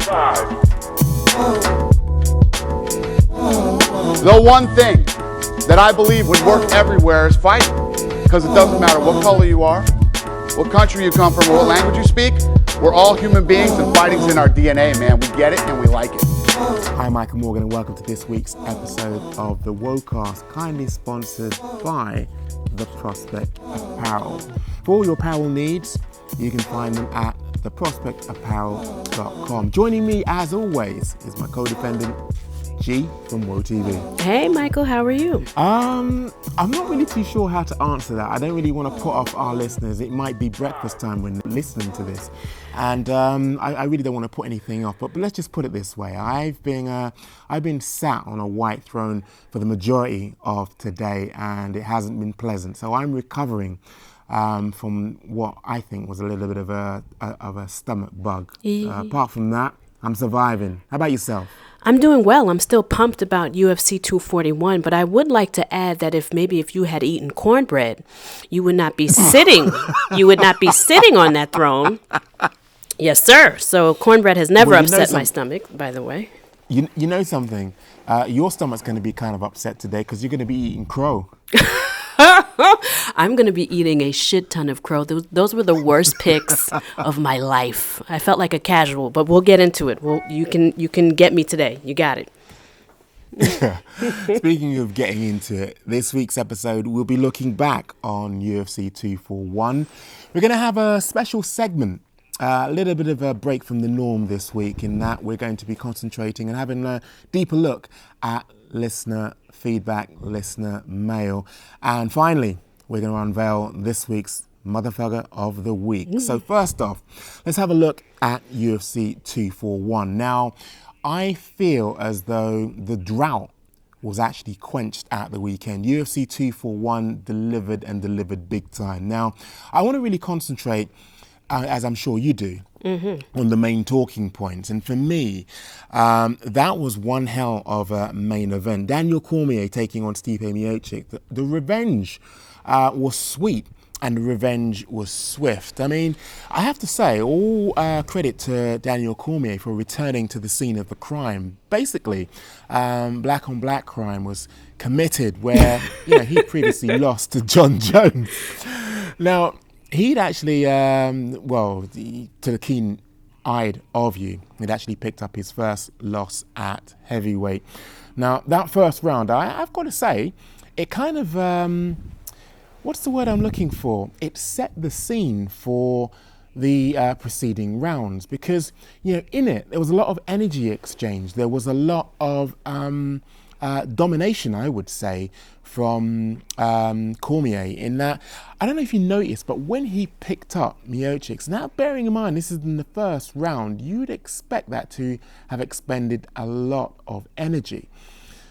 The one thing that I believe would work everywhere is fighting. Because it doesn't matter what color you are, what country you come from, or what language you speak. We're all human beings, and fighting's in our DNA, man. We get it and we like it. Hi, Michael Morgan, and welcome to this week's episode of the WOCast, kindly sponsored by The Prospect Apparel. For all your apparel needs, you can find them at theprospectapparel.com. Joining me, as always, is my co-defendant, G from WoTV. Hey, Michael, how are you? I'm not really too sure how to answer that. I don't really want to put off our listeners. It might be breakfast time when they're listening to this. And I really don't want to put anything off. But let's just put it this way. I've been sat on a white throne for the majority of today, and it hasn't been pleasant. So I'm recovering from what I think was a little bit of a stomach bug. Apart from that, I'm surviving. How about yourself? I'm doing well. I'm still pumped about UFC 241, but I would like to add that if you had eaten cornbread, you would not be sitting. You would not be sitting on that throne. Yes, sir. So cornbread has never upset my stomach, by the way. You know something? Your stomach's going to be kind of upset today because you're going to be eating crow. I'm going to be eating a shit ton of crow. Those were the worst picks of my life. I felt like a casual, but we'll get into it. You can get me today. You got it. Speaking of getting into it, this week's episode, we'll be looking back on UFC 241. We're going to have a special segment, a little bit of a break from the norm this week, in that we're going to be concentrating and having a deeper look at listener feedback, listener mail. And finally, we're going to unveil this week's Motherfucker of the Week. So first off, let's have a look at UFC 241. Now, I feel as though the drought was actually quenched at the weekend. UFC 241 delivered big time. Now, I want to really concentrate, as I'm sure you do, on the main talking points. And for me, that was one hell of a main event. Daniel Cormier taking on Stipe Miocic. The revenge was sweet and the revenge was swift. I mean, I have to say, all credit to Daniel Cormier for returning to the scene of the crime. Basically, black on black crime was committed where he previously lost to John Jones. Now, he'd actually, to the keen-eyed of you, he'd actually picked up his first loss at heavyweight. Now, that first round, I've got to say, it kind of, what's the word I'm looking for? It set the scene for the preceding rounds because, in it, there was a lot of energy exchange. There was a lot of domination, I would say, from Cormier, in that, I don't know if you noticed, but when he picked up Miocic, now bearing in mind this is in the first round, you'd expect that to have expended a lot of energy.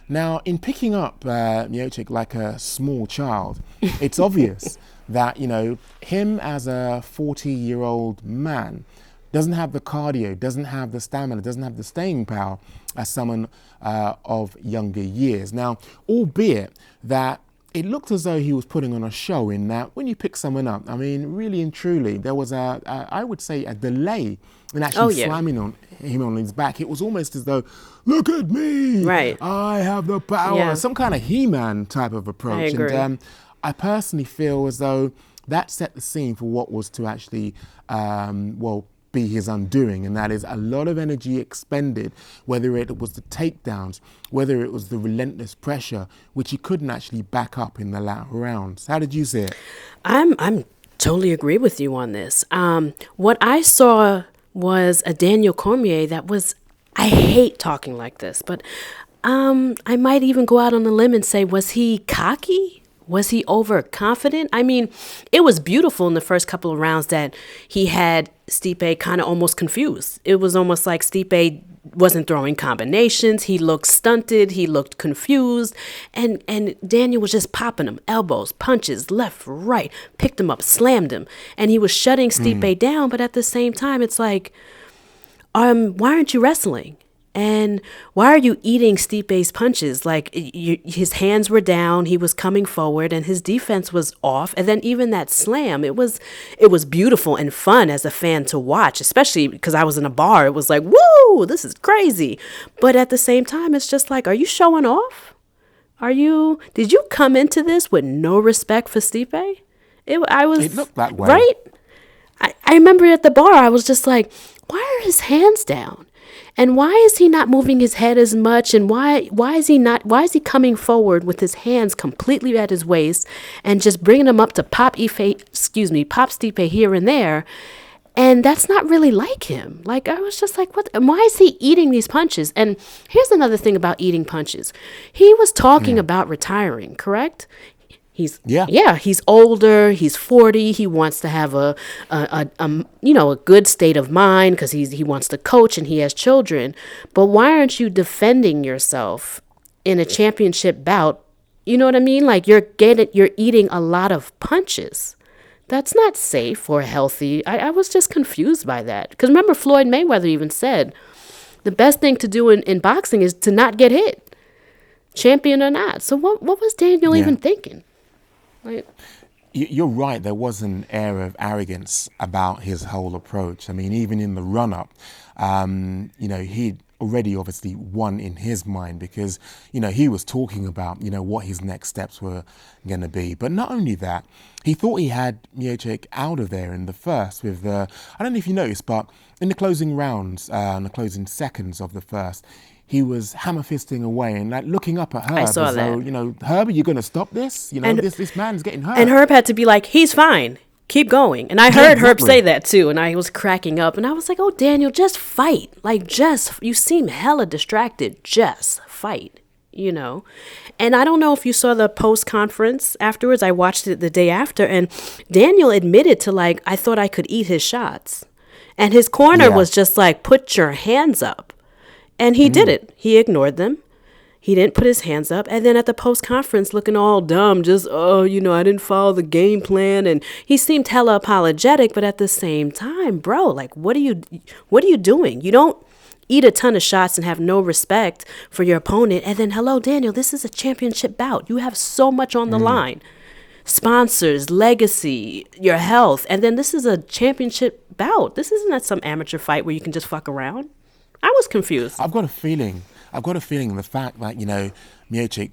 Now, in picking up Miocic like a small child, it's obvious that, him as a 40-year-old man doesn't have the cardio, doesn't have the stamina, doesn't have the staying power as someone of younger years. Now, albeit that it looked as though he was putting on a show, in that when you pick someone up, I mean, really and truly, there was I would say, a delay in actually slamming on him on his back. It was almost as though, look at me, right? I have the power, some kind of He-Man type of approach. I agree. And I personally feel as though that set the scene for what was to actually, be his undoing, and that is a lot of energy expended, whether it was the takedowns, whether it was the relentless pressure, which he couldn't actually back up in the latter rounds. How did you see it? I'm totally agree with you on this. What I saw was a Daniel Cormier that was, I hate talking like this, but I might even go out on a limb and say, was he cocky? Was he overconfident? I mean, it was beautiful in the first couple of rounds that he had Stipe kind of almost confused. It was almost like Stipe wasn't throwing combinations. He looked stunted. He looked confused. And Daniel was just popping him. Elbows, punches, left, right, picked him up, slammed him. And he was shutting Stipe down. But at the same time, it's like, why aren't you wrestling? And why are you eating Stipe's punches? Like his hands were down, he was coming forward, and his defense was off. And then even that slam, it was beautiful and fun as a fan to watch, especially because I was in a bar. It was like, woo, this is crazy. But at the same time, it's just like, are you showing off? Did you come into this with no respect for Stipe? It looked that way. Right? I remember at the bar, I was just like, why are his hands down? And why is he not moving his head as much? And why is he coming forward with his hands completely at his waist and just bringing them up to pop Stipe here and there? And that's not really like him. Like, I was just like, what? And why is he eating these punches? And here's another thing about eating punches. He was talking about retiring, correct? He's older. He's 40. He wants to have a good state of mind because he wants to coach and he has children. But why aren't you defending yourself in a championship bout? You know what I mean? Like you're eating a lot of punches. That's not safe or healthy. I was just confused by that because remember Floyd Mayweather even said the best thing to do in boxing is to not get hit, champion or not. So what was Daniel even thinking? Right. You're right. There was an air of arrogance about his whole approach. I mean, even in the run-up, he'd already obviously won in his mind because, he was talking about, what his next steps were going to be. But not only that, he thought he had Miocic out of there in the first with I don't know if you noticed, but in the closing rounds, in the closing seconds of the first, he was hammer fisting away and like looking up at Herb. I saw as that. Though, Herb, are you going to stop this? This man's getting hurt. And Herb had to be like, he's fine. Keep going. And I heard Herb say that too. And I was cracking up. And I was like, oh, Daniel, just fight. Like, you seem hella distracted. Just fight, And I don't know if you saw the post-conference afterwards. I watched it the day after. And Daniel admitted to like, I thought I could eat his shots. And his corner was just like, put your hands up. And he didn't. He ignored them. He didn't put his hands up. And then at the post-conference, looking all dumb, just, I didn't follow the game plan. And he seemed hella apologetic. But at the same time, bro, like, what are you doing? You don't eat a ton of shots and have no respect for your opponent. And then, hello, Daniel, this is a championship bout. You have so much on the line. Sponsors, legacy, your health. And then this is a championship bout. This isn't some amateur fight where you can just fuck around. I was confused. I've got a feeling the fact that, Miocic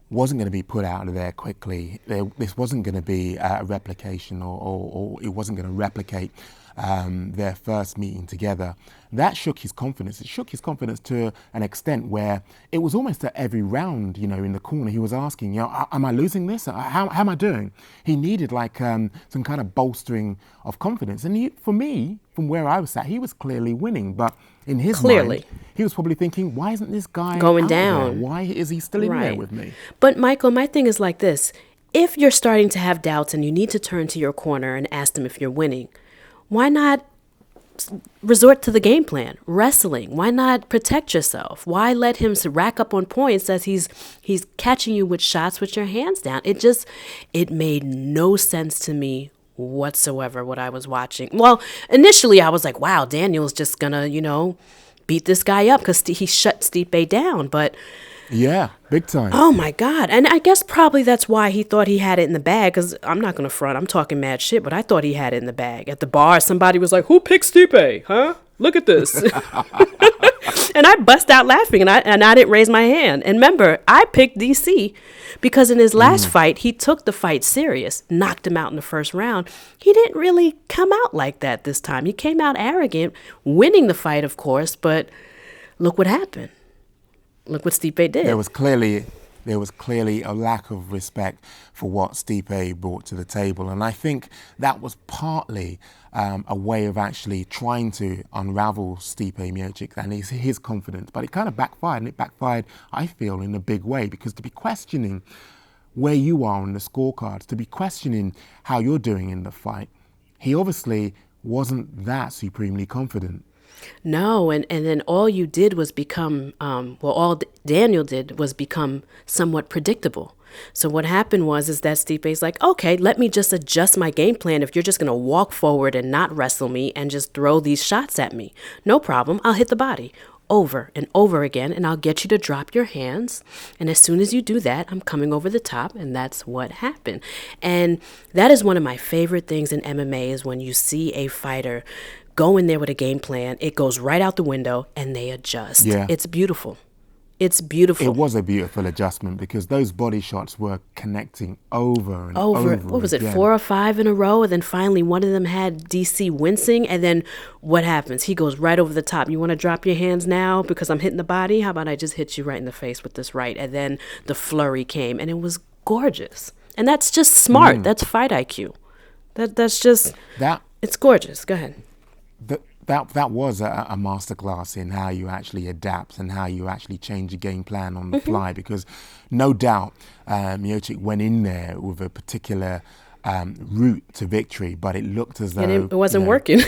wasn't going to be put out of there quickly. This wasn't going to be a replication or it wasn't going to replicate their first meeting together. That shook his confidence. It shook his confidence to an extent where it was almost at every round, in the corner, he was asking, am I losing this? How am I doing? He needed some kind of bolstering of confidence. And for me, from where I was sat, he was clearly winning. But in his mind, he was probably thinking, why isn't this guy going out down? There? Why is he still in there with me? But Michael, my thing is like this. If you're starting to have doubts and you need to turn to your corner and ask them if you're winning, why not resort to the game plan, wrestling? Why not protect yourself? Why let him rack up on points as he's catching you with shots with your hands down? It made no sense to me whatsoever what I was watching. Well, initially I was like, wow, Daniel's just gonna, beat this guy up because he shut Stipe down. But yeah, big time. Oh my God. And I guess probably that's why he thought he had it in the bag, because I'm not going to front. I'm talking mad shit, but I thought he had it in the bag. At the bar, somebody was like, who picked Stipe? Huh? Look at this. And I bust out laughing, and I didn't raise my hand. And remember, I picked DC because in his last fight, he took the fight serious, knocked him out in the first round. He didn't really come out like that this time. He came out arrogant, winning the fight, of course, but look what happened. Look what Stipe did. There was clearly a lack of respect for what Stipe brought to the table. And I think that was partly a way of actually trying to unravel Stipe Miocic and his confidence. But it kind of backfired, and it backfired, I feel, in a big way, because to be questioning where you are on the scorecards, to be questioning how you're doing in the fight, he obviously wasn't that supremely confident. No, and then all you did was become, all Daniel did was become somewhat predictable. So what happened is that Stipe's like, okay, let me just adjust my game plan. If you're just going to walk forward and not wrestle me and just throw these shots at me, no problem. I'll hit the body over and over again, and I'll get you to drop your hands. And as soon as you do that, I'm coming over the top, and that's what happened. And that is one of my favorite things in MMA is when you see a fighter go in there with a game plan, it goes right out the window, and they adjust. Yeah. It's beautiful. It's beautiful. It was a beautiful adjustment because those body shots were connecting over and over. What was it, again. 4 or 5 in a row? And then finally one of them had DC wincing. And then what happens? He goes right over the top. You want to drop your hands now because I'm hitting the body? How about I just hit you right in the face with this right? And then the flurry came, and it was gorgeous. And that's just smart. That's fight IQ. That's just, it's gorgeous. Go ahead. That was a masterclass in how you actually adapt and how you actually change your game plan on the fly, because no doubt Miocic went in there with a particular route to victory, but it looked as though it wasn't working.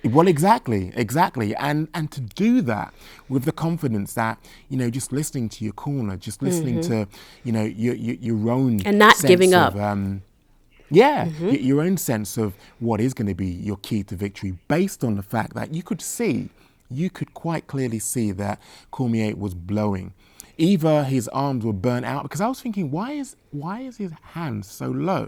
Well, exactly. And to do that with the confidence that, just listening to your corner, just listening to, your own and not sense giving of, up. Your own sense of what is going to be your key to victory, based on the fact that you could quite clearly see that Cormier was blowing. Either his arms were burnt out, because I was thinking, why is his hand so low?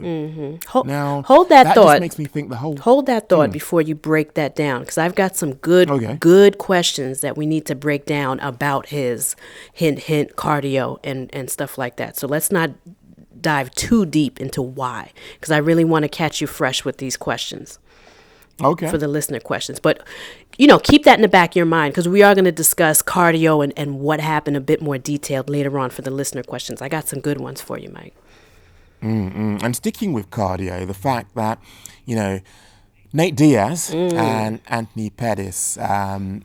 Now, hold that thought. Just makes me think Hold that thought before you break that down, because I've got some good questions that we need to break down about his hint cardio and stuff like that. So let's not dive too deep into why, because I really want to catch you fresh with these questions. Okay. For the listener questions. But, keep that in the back of your mind, because we are going to discuss cardio and what happened a bit more detailed later on for the listener questions. I got some good ones for you, Mike. And sticking with cardio, the fact that, Nate Diaz and Anthony Pettis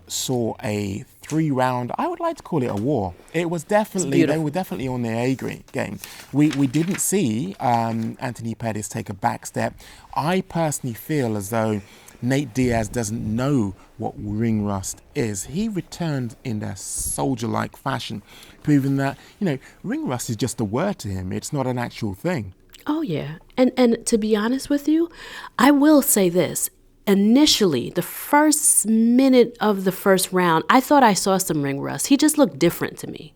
saw a 3-round, I would like to call it a war. It was definitely, they were definitely on their A game. We didn't see Anthony Pettis take a back step. I personally feel as though Nate Diaz doesn't know what ring rust is. He returned in a soldier-like fashion, proving that, ring rust is just a word to him. It's not an actual thing. Oh, yeah. And to be honest with you, I will say this. Initially, the first minute of the first round, I thought I saw some ring rust. He just looked different to me.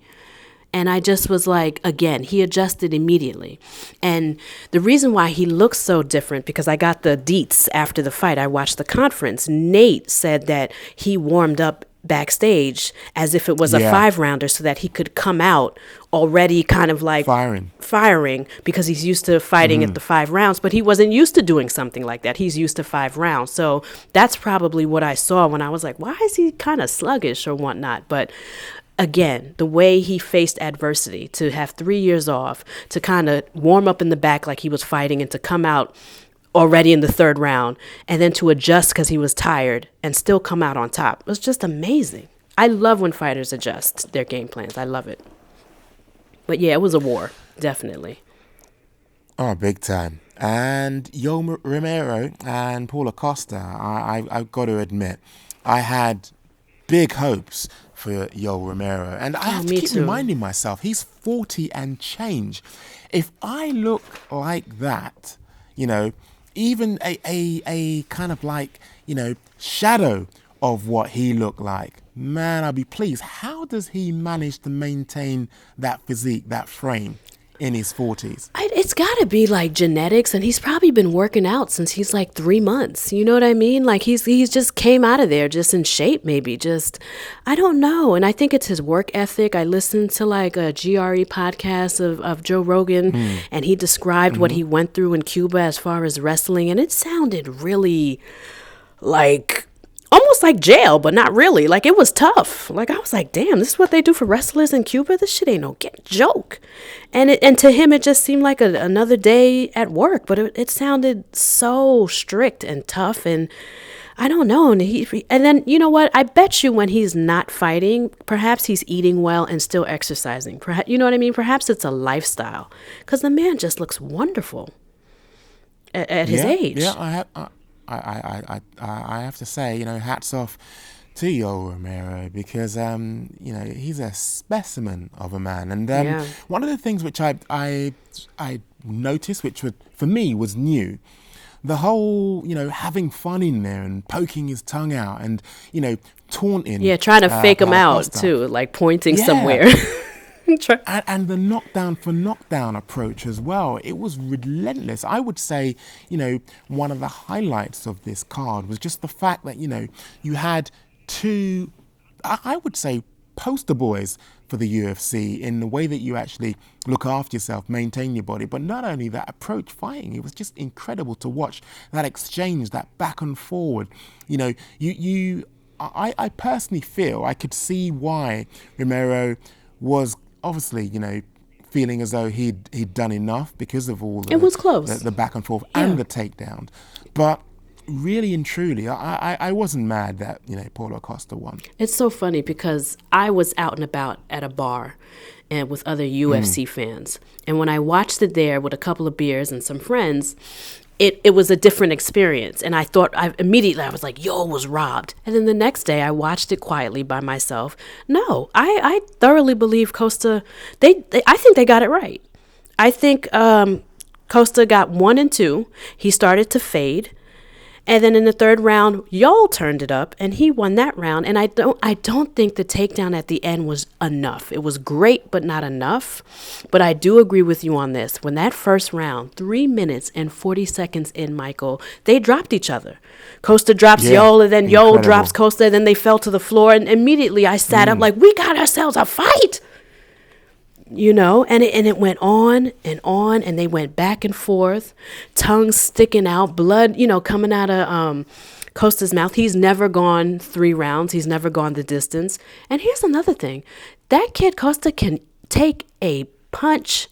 And I just was like, again, he adjusted immediately. And the reason why he looks so different, because I got the deets after the fight. I watched the conference. Nate said that he warmed up backstage as if it was a 5-rounder so that he could come out already kind of like firing because he's used to fighting at the 5 rounds, but he wasn't used to doing something like that. He's used to 5 rounds. So that's probably what I saw when I was like, why is he kind of sluggish or whatnot? But again, the way he faced adversity, to have 3 years off, to kind of warm up in the back like he was fighting, and to come out already in the 3rd round, and then to adjust because he was tired and still come out on top. It was just amazing. I love when fighters adjust their game plans. I love it. But yeah, it was a war, definitely. Oh, big time. And Yo Romero and Paul Acosta, I've got to admit, I had big hopes for Yo Romero. And I have to keep reminding myself, he's 40 and change. If I look like that, even a kind of like, shadow of what he looked like, man, I'll be pleased. How does he manage to maintain that physique, that frame in his 40s? It's got to be like genetics, and he's probably been working out since he's like 3 months. You know what I mean? Like he's just came out of there just in shape, maybe. Just, I don't know. And I think it's his work ethic. I listened to like a GRE podcast of Joe Rogan, and he described what he went through in Cuba as far as wrestling, and it sounded really like almost like jail, but not really. Like, it was tough. Like, I was like, damn, this is what they do for wrestlers in Cuba? This shit ain't no joke. And to him, it just seemed like another day at work, but it sounded so strict and tough, and I don't know. And then, you know what? I bet you when he's not fighting, perhaps he's eating well and still exercising. Perhaps, you know what I mean? Perhaps it's a lifestyle, because the man just looks wonderful at his age. Yeah, I have to say, hats off to Yoel Romero because he's a specimen of a man. And Yeah. one of the things which I noticed, which for me was new, the whole having fun in there and poking his tongue out and taunting. Yeah, trying to fake him Paulo out Costa. too, like pointing Yeah. somewhere. And the knockdown for knockdown approach as well. It was relentless. I would say, one of the highlights of this card was just the fact that, you had two, I would say, poster boys for the UFC in the way that you actually look after yourself, maintain your body, but not only that, approach fighting. It was just incredible to watch that exchange, that back and forward. I personally feel I could see why Romero was obviously, feeling as though he'd done enough because of all It was close. the back and forth Yeah. and the takedown. But really and truly, I wasn't mad that, Paulo Costa won. It's so funny because I was out and about at a bar and with other UFC fans. And when I watched it there with a couple of beers and some friends, it was a different experience. And I thought, I was like, yo, was robbed. And then the next day I watched it quietly by myself. No, I thoroughly believe Costa, I think they got it right. I think Costa got 1 and 2. He started to fade. And then in the third round, Yoel turned it up and he won that round. And I don't think the takedown at the end was enough. It was great, but not enough. But I do agree with you on this. When that first round, 3 minutes and 40 seconds in, Michael, they dropped each other. Costa drops Yoel and then Incredible. Yoel drops Costa. And then they fell to the floor. And immediately I sat up like, we got ourselves a fight. And it went on, and they went back and forth, tongues sticking out, blood, coming out of Costa's mouth. He's never gone 3 rounds. He's never gone the distance. And here's another thing. That kid Costa can take a punch.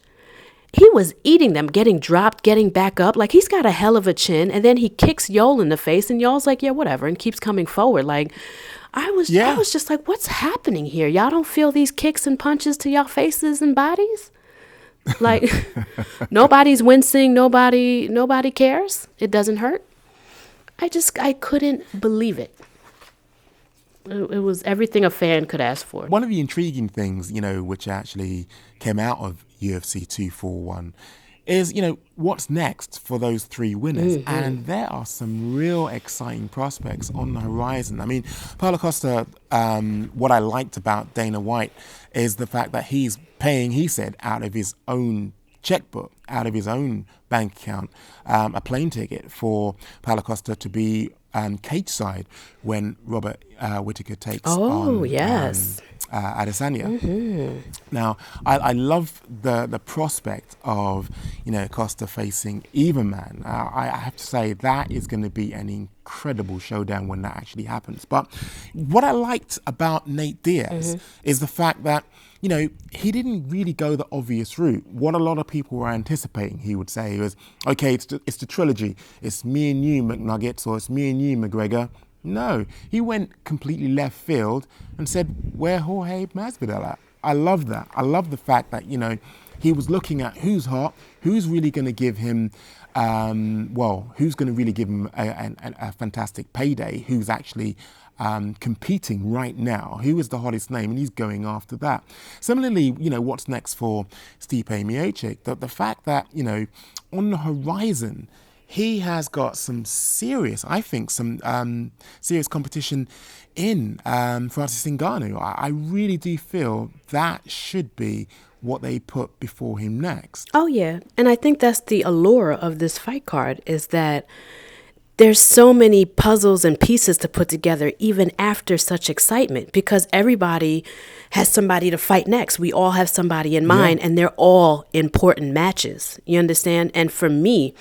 He was eating them, getting dropped, getting back up. Like, he's got a hell of a chin. And then he kicks Yoel in the face, and Yoel's like, yeah, whatever, and keeps coming forward. Like, I was just like, what's happening here? Y'all don't feel these kicks and punches to y'all faces and bodies? Like, nobody's wincing. Nobody cares. It doesn't hurt. I couldn't believe it. It was everything a fan could ask for. One of the intriguing things, which actually came out of UFC 241 is, what's next for those 3 winners? Mm-hmm. And there are some real exciting prospects on the horizon. I mean, Paulo Costa, what I liked about Dana White is the fact that he's paying, he said, out of his own checkbook, out of his own bank account, a plane ticket for Paulo Costa to be cage side when Robert Whittaker takes on Adesanya. Mm-hmm. Now, I love the prospect of Costa facing Everman. I have to say that is going to be an incredible showdown when that actually happens. But what I liked about Nate Diaz is the fact that he didn't really go the obvious route. What a lot of people were anticipating, he would say, was, okay, it's the trilogy. It's me and you, McNuggets, or it's me and you, McGregor. No, he went completely left field and said, where Jorge Masvidal at? I love that. I love the fact that, he was looking at who's hot, who's really going to give him, who's going to really give him a fantastic payday, who's actually competing right now, who is the hottest name, and he's going after that. Similarly, what's next for Stipe Miocic? The fact that, on the horizon, he has got some serious competition in Francis Ngannou. I really do feel that should be what they put before him next. Oh, yeah. And I think that's the allure of this fight card, is that there's so many puzzles and pieces to put together even after such excitement, because everybody has somebody to fight next. We all have somebody in mind, and they're all important matches. You understand? And for me,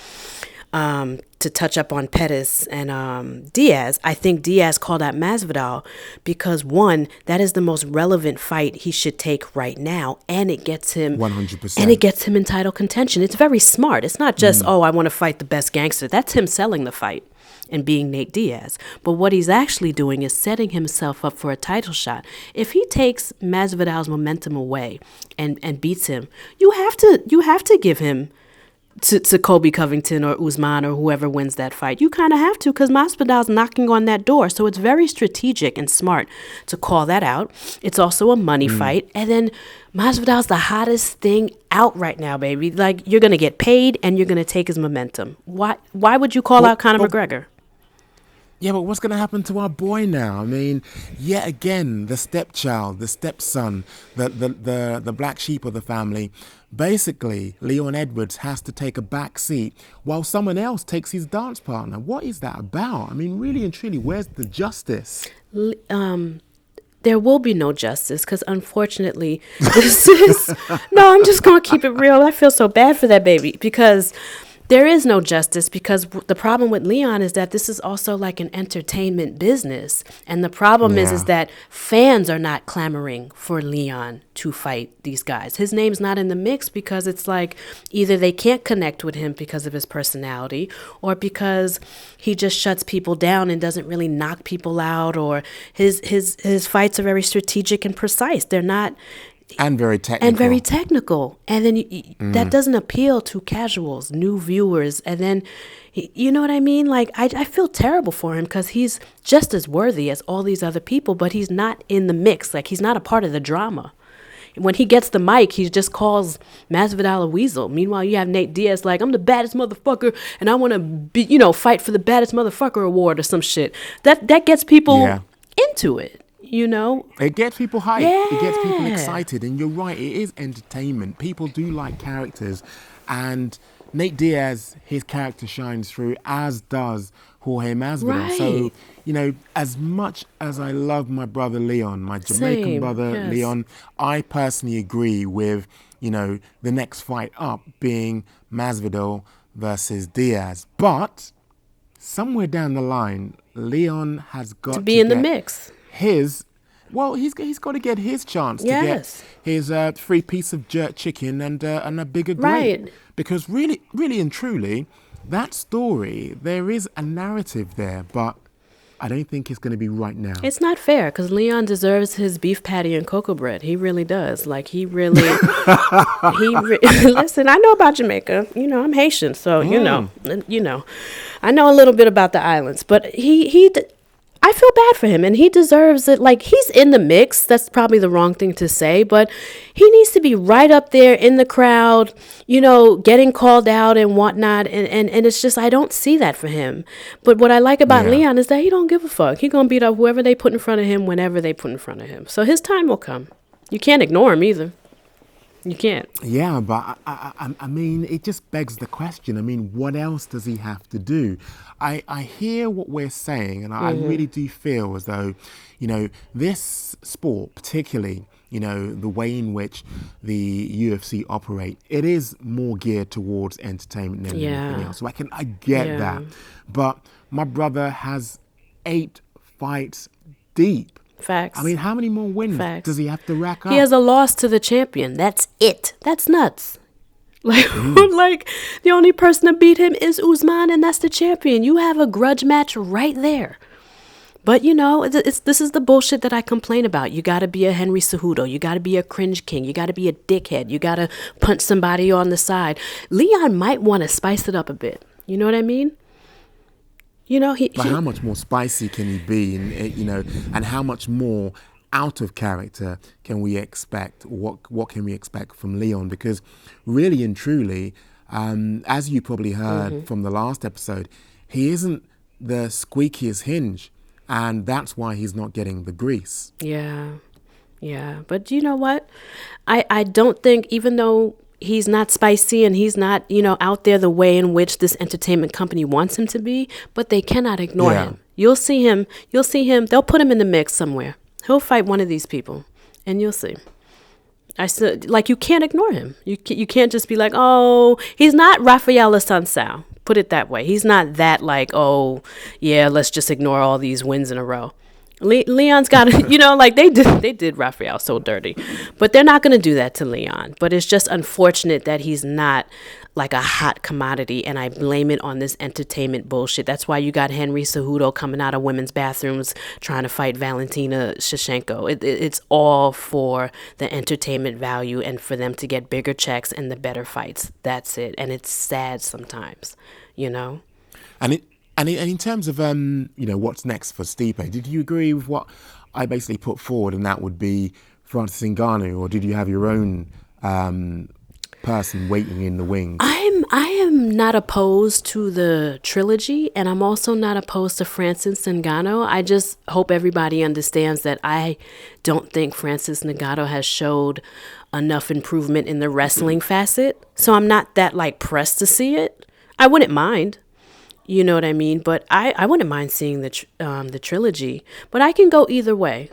to touch up on Pettis and Diaz, I think Diaz called out Masvidal because, one, that is the most relevant fight he should take right now, and it gets him 100%, and it gets him in title contention. It's very smart. It's not just I want to fight the best gangster. That's him selling the fight and being Nate Diaz. But what he's actually doing is setting himself up for a title shot. If he takes Masvidal's momentum away and beats him, you have to give him to Kobe Covington or Usman or whoever wins that fight. You kind of have to, because Masvidal's knocking on that door. So it's very strategic and smart to call that out. It's also a money fight. And then Masvidal's the hottest thing out right now, baby. Like, you're going to get paid and you're going to take his momentum. Why would you call out Conor McGregor? Yeah, but what's going to happen to our boy now? I mean, yet again, the stepchild, the stepson, the black sheep of the family. Basically, Leon Edwards has to take a back seat while someone else takes his dance partner. What is that about? I mean, really and truly, where's the justice? There will be no justice, because unfortunately, this is... No, I'm just going to keep it real. I feel so bad for that baby, because... There is no justice, because the problem with Leon is that this is also like an entertainment business. And the problem is that fans are not clamoring for Leon to fight these guys. His name's not in the mix because it's like either they can't connect with him because of his personality, or because he just shuts people down and doesn't really knock people out, or his fights are very strategic and precise. They're not... And very technical. And then that doesn't appeal to casuals, new viewers. And then, you know what I mean? Like, I feel terrible for him, because he's just as worthy as all these other people, but he's not in the mix. Like, he's not a part of the drama. When he gets the mic, he just calls Masvidal a weasel. Meanwhile, you have Nate Diaz like, I'm the baddest motherfucker, and I want to be, fight for the baddest motherfucker award or some shit. That gets people into it. It gets people hyped. Yeah. It gets people excited. And you're right, it is entertainment. People do like characters. And Nate Diaz, his character shines through, as does Jorge Masvidal. Right. So, as much as I love my brother Leon, my Jamaican brother Leon, I personally agree with, the next fight up being Masvidal versus Diaz. But somewhere down the line, Leon has got to be in the mix. He's got to get his chance to get his free piece of jerk chicken and a bigger grade. Right. Because really, really and truly, that story, there is a narrative there, but I don't think it's going to be right now. It's not fair, because Leon deserves his beef patty and cocoa bread. He really does. Like, he really... Listen, I know about Jamaica. I'm Haitian, so, I know a little bit about the islands. But I feel bad for him, and he deserves it. Like, he's in the mix. That's probably the wrong thing to say, but he needs to be right up there in the crowd, getting called out and whatnot. And it's just, I don't see that for him. But what I like about Leon is that he don't give a fuck. He gonna beat up whoever they put in front of him whenever they put in front of him. So his time will come. You can't ignore him either. You can't. Yeah, but I mean, it just begs the question. I mean, what else does he have to do? I hear what we're saying, and I really do feel as though, this sport, particularly, the way in which the UFC operate, it is more geared towards entertainment than anything else. So I get that. But my brother has 8 fights deep. Facts. I mean, how many more wins does he have to rack up? He has a loss to the champion. That's it. That's nuts. Like, like the only person to beat him is Usman, and that's the champion. You have a grudge match right there. But, this is the bullshit that I complain about. You got to be a Henry Cejudo. You got to be a cringe king. You got to be a dickhead. You got to punch somebody on the side. Leon might want to spice it up a bit. You know what I mean? But how much more spicy can he be, and how much more out of character can we expect? What can we expect from Leon? Because really and truly, as you probably heard from the last episode, he isn't the squeakiest hinge, and that's why he's not getting the grease. Yeah. But you know what? I don't think, even though he's not spicy and he's not, out there the way in which this entertainment company wants him to be, but they cannot ignore him. You'll see him. They'll put him in the mix somewhere. He'll fight one of these people, and you'll see. You can't ignore him. You can't just be like, oh, he's not Rafael Assunção. Put it that way. He's not that like, oh, yeah, let's just ignore all these wins in a row. Leon's got to, they did Rafael so dirty, but they're not going to do that to Leon. But it's just unfortunate that he's not like a hot commodity, and I blame it on this entertainment bullshit. That's why you got Henry Cejudo coming out of women's bathrooms trying to fight Valentina Shevchenko. It's all for the entertainment value and for them to get bigger checks and the better fights. That's it. And it's sad sometimes, you know? And in terms of what's next for Stipe, did you agree with what I basically put forward, and that would be Francis Ngannou, or did you have your own person waiting in the wings? I am not opposed to the trilogy, and I'm also not opposed to Francis Ngannou. I just hope everybody understands that I don't think Francis Ngannou has showed enough improvement in the wrestling facet. So I'm not that like pressed to see it. I wouldn't mind. You know what I mean? But I wouldn't mind seeing the trilogy. But I can go either way.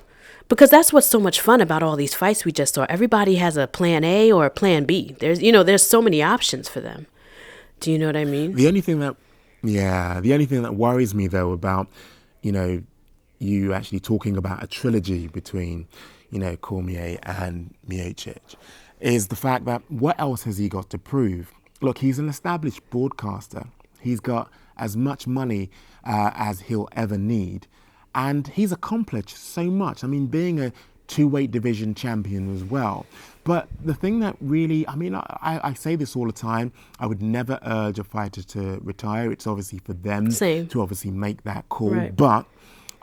Because that's what's so much fun about all these fights we just saw. Everybody has a plan A or a plan B. There's so many options for them. Do you know what I mean? The only thing that worries me though about, you actually talking about a trilogy between, Cormier and Miocic is the fact that what else has he got to prove? Look, he's an established broadcaster. He's got as much money as he'll ever need. And he's accomplished so much. I mean, being a two-weight division champion as well. But the thing that really, I say this all the time, I would never urge a fighter to retire. It's obviously for them to obviously make that call. Right. But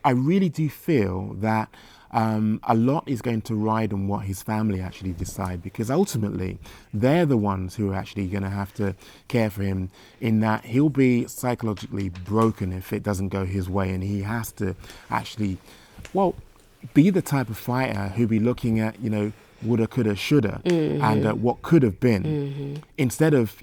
I really do feel that a lot is going to ride on what his family actually decide, because ultimately they're the ones who are actually going to have to care for him, in that he'll be psychologically broken if it doesn't go his way, and he has to actually, be the type of fighter who'll be looking at, woulda, coulda, shoulda, and what could have been, instead of,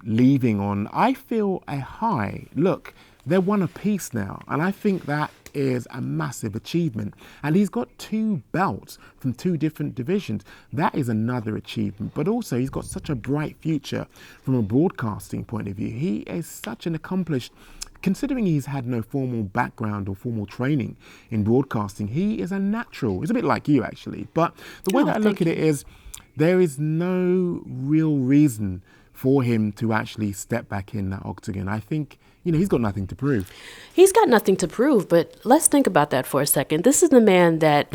leaving on, I feel, a high. Look, they're one apiece now, and I think that is a massive achievement. And he's got 2 belts from 2 different divisions. That is another achievement. But also, he's got such a bright future from a broadcasting point of view. He is such an accomplished, considering he's had no formal background or formal training in broadcasting, he is a natural. He's a bit like you, actually. But the way that I look at it is, there is no real reason for him to actually step back in that octagon. I think, he's got nothing to prove. He's got nothing to prove, but let's think about that for a second. This is the man that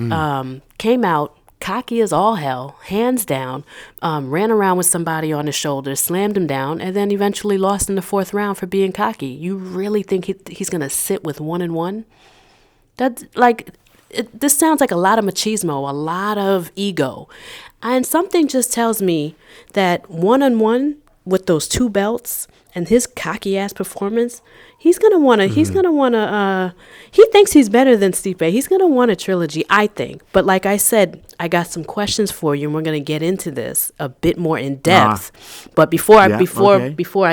came out cocky as all hell, hands down, ran around with somebody on his shoulders, slammed him down, and then eventually lost in the 4th round for being cocky. You really think he's going to sit with 1-1? That's like, this sounds like a lot of machismo, a lot of ego. And something just tells me that 1-on-1 with those 2 belts and his cocky ass performance, he thinks he's better than Stipe. He's going to want a trilogy, I think. But like I said, I got some questions for you, and we're going to get into this a bit more in depth. But before I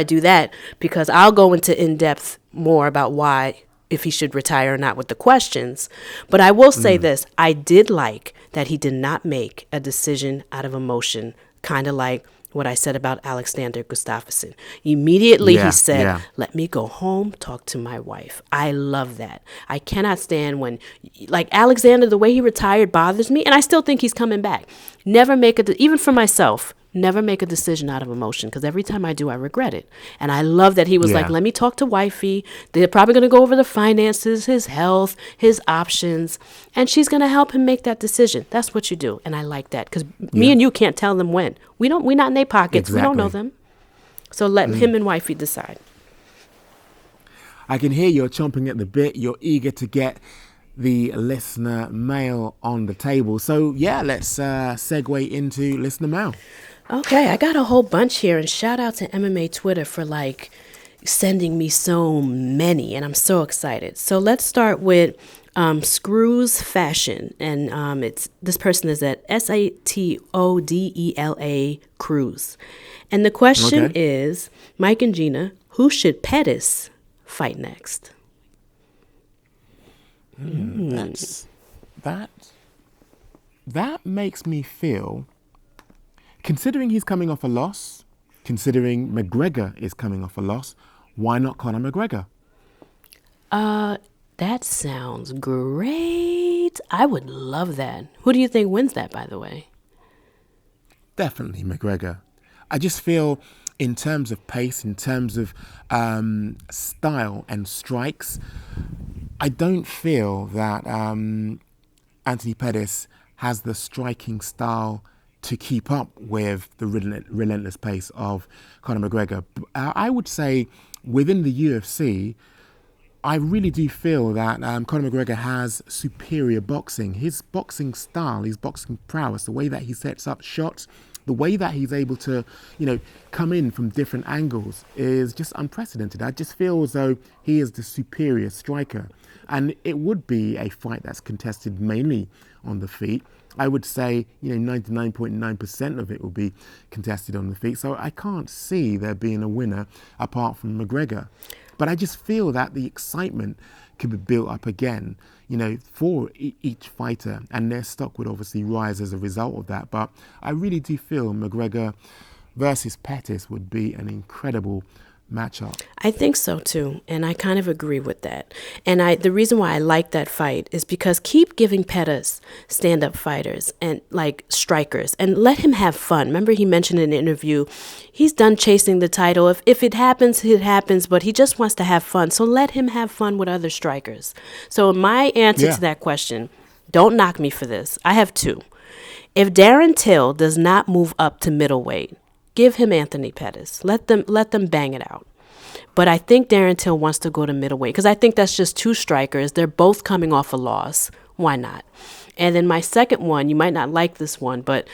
do that, because I'll go into in depth more about why, if he should retire or not with the questions. But I will say this, I did like that he did not make a decision out of emotion, kind of like what I said about Alexander Gustafsson. Immediately he said, let me go home, talk to my wife. I love that. I cannot stand when, like Alexander, the way he retired bothers me, and I still think he's coming back. Never make even for myself, never make a decision out of emotion, because every time I do, I regret it. And I love that he was like, let me talk to wifey. They're probably going to go over the finances, his health, his options, and she's going to help him make that decision. That's what you do. And I like that, because me and you can't tell them when. We're not in their pockets. Exactly. We don't know them. So let him and wifey decide. I can hear you're chomping at the bit. You're eager to get the listener mail on the table. So, let's segue into listener mail. Okay, I got a whole bunch here, and shout out to MMA Twitter for sending me so many, and I'm so excited. So let's start with Screws Fashion, and this person is at SATODELA Cruz, and the question is, Mike and Gina, who should Pettis fight next? That makes me feel, considering he's coming off a loss, considering McGregor is coming off a loss, why not Conor McGregor? That sounds great. I would love that. Who do you think wins that, by the way? Definitely McGregor. I just feel in terms of pace, in terms of style and strikes, I don't feel that Anthony Pettis has the striking style to keep up with the relentless pace of Conor McGregor. I would say within the UFC, I really do feel that Conor McGregor has superior boxing. His boxing style, his boxing prowess, the way that he sets up shots, the way that he's able to, come in from different angles is just unprecedented. I just feel as though he is the superior striker. And it would be a fight that's contested mainly on the feet. I would say, 99.9% of it will be contested on the feet. So I can't see there being a winner apart from McGregor. But I just feel that the excitement could be built up again, for each fighter, and their stock would obviously rise as a result of that. But I really do feel McGregor versus Pettis would be an incredible matchup. I think so too, and I kind of agree with that. And the reason why I like that fight is because keep giving Pettis stand-up fighters and like strikers, and let him have fun. Remember, he mentioned in an interview, he's done chasing the title. If it happens, it happens, but he just wants to have fun. So let him have fun with other strikers. So my answer to that question, don't knock me for this. I have two. If Darren Till does not move up to middleweight, give him Anthony Pettis. Let them bang it out. But I think Darren Till wants to go to middleweight because I think that's just two strikers. They're both coming off a loss. Why not? And then my second one, you might not like this one, but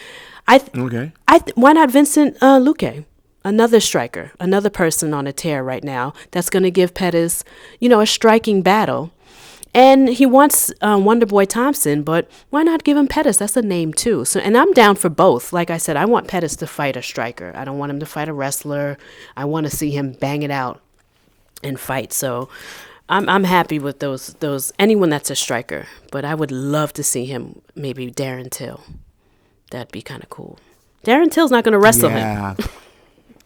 why not Vincent Luque? Another striker, another person on a tear right now that's going to give Pettis, a striking battle. And he wants Wonderboy Thompson, but why not give him Pettis? That's a name too. So, and I'm down for both. Like I said, I want Pettis to fight a striker. I don't want him to fight a wrestler. I want to see him bang it out and fight. So I'm happy with those anyone that's a striker. But I would love to see him, maybe Darren Till. That'd be kind of cool. Darren Till's not going to wrestle him.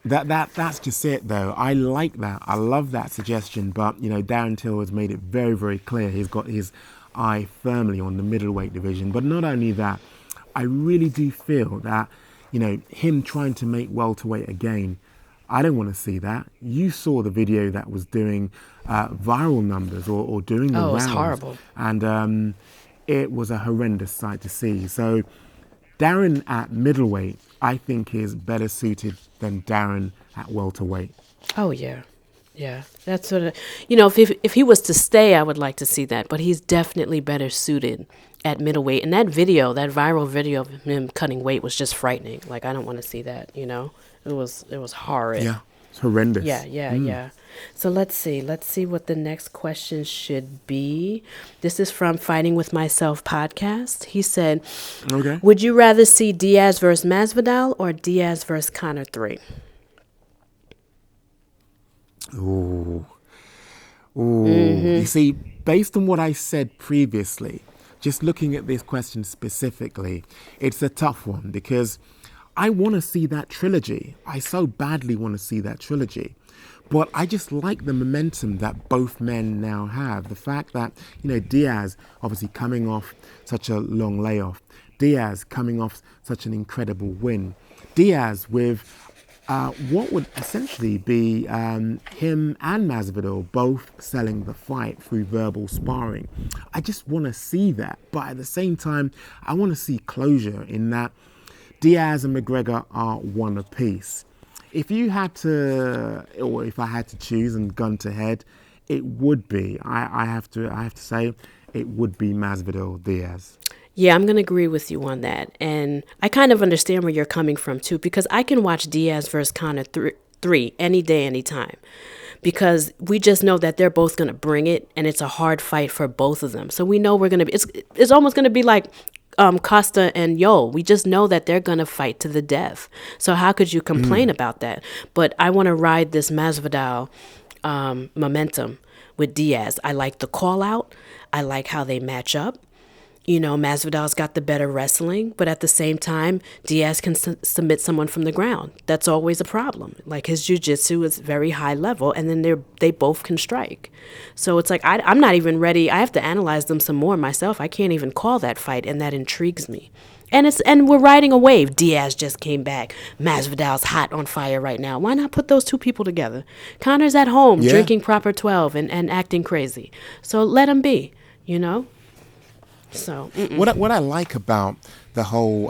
That's just it, though. I like that. I love that suggestion. But, Darren Till has made it very, very clear. He's got his eye firmly on the middleweight division. But not only that, I really do feel that, him trying to make welterweight again, I don't want to see that. You saw the video that was doing viral numbers or doing the rounds. Oh, it was horrible. And it was a horrendous sight to see. So Darren at middleweight, I think, is better suited than Darren at welterweight. Oh, yeah. Yeah, that's sort of, if he was to stay, I would like to see that. But he's definitely better suited at middleweight. And that viral video of him cutting weight was just frightening. Like, I don't want to see that, It was horrid. Yeah, it's horrendous. Yeah. So let's see what the next question should be. This is from Fighting With Myself podcast. He said, okay, would you rather see Diaz versus Masvidal or Diaz versus Conor 3? Ooh. You see, based on what I said previously, just looking at this question specifically, it's a tough one because I want to see that trilogy. I so badly want to see that trilogy. But I just like the momentum that both men now have. The fact that, Diaz obviously coming off such a long layoff. Diaz coming off such an incredible win. Diaz with what would essentially be him and Masvidal both selling the fight through verbal sparring. I just want to see that. But at the same time, I want to see closure in that Diaz and McGregor are one apiece. If you had to, or if I had to choose and gun to head, it would be. I have to say, it would be Masvidal Diaz. Yeah, I'm going to agree with you on that. And I kind of understand where you're coming from too, because I can watch Diaz versus Conor 3 any day, anytime. Because we just know that they're both going to bring it, and it's a hard fight for both of them. So we know we're going to be. It's almost going to be like Costa and Yoel. We just know that they're going to fight to the death. So how could you complain about that? But I want to ride this Masvidal momentum with Diaz. I like the call out. I like how they match up. Masvidal's got the better wrestling, but at the same time, Diaz can submit someone from the ground. That's always a problem. Like, his jiu-jitsu is very high level, and then they both can strike. So it's like, I'm not even ready. I have to analyze them some more myself. I can't even call that fight, and that intrigues me. And we're riding a wave. Diaz just came back. Masvidal's hot on fire right now. Why not put those two people together? Connor's at home drinking proper 12 and acting crazy. So let him be, So what I like about the whole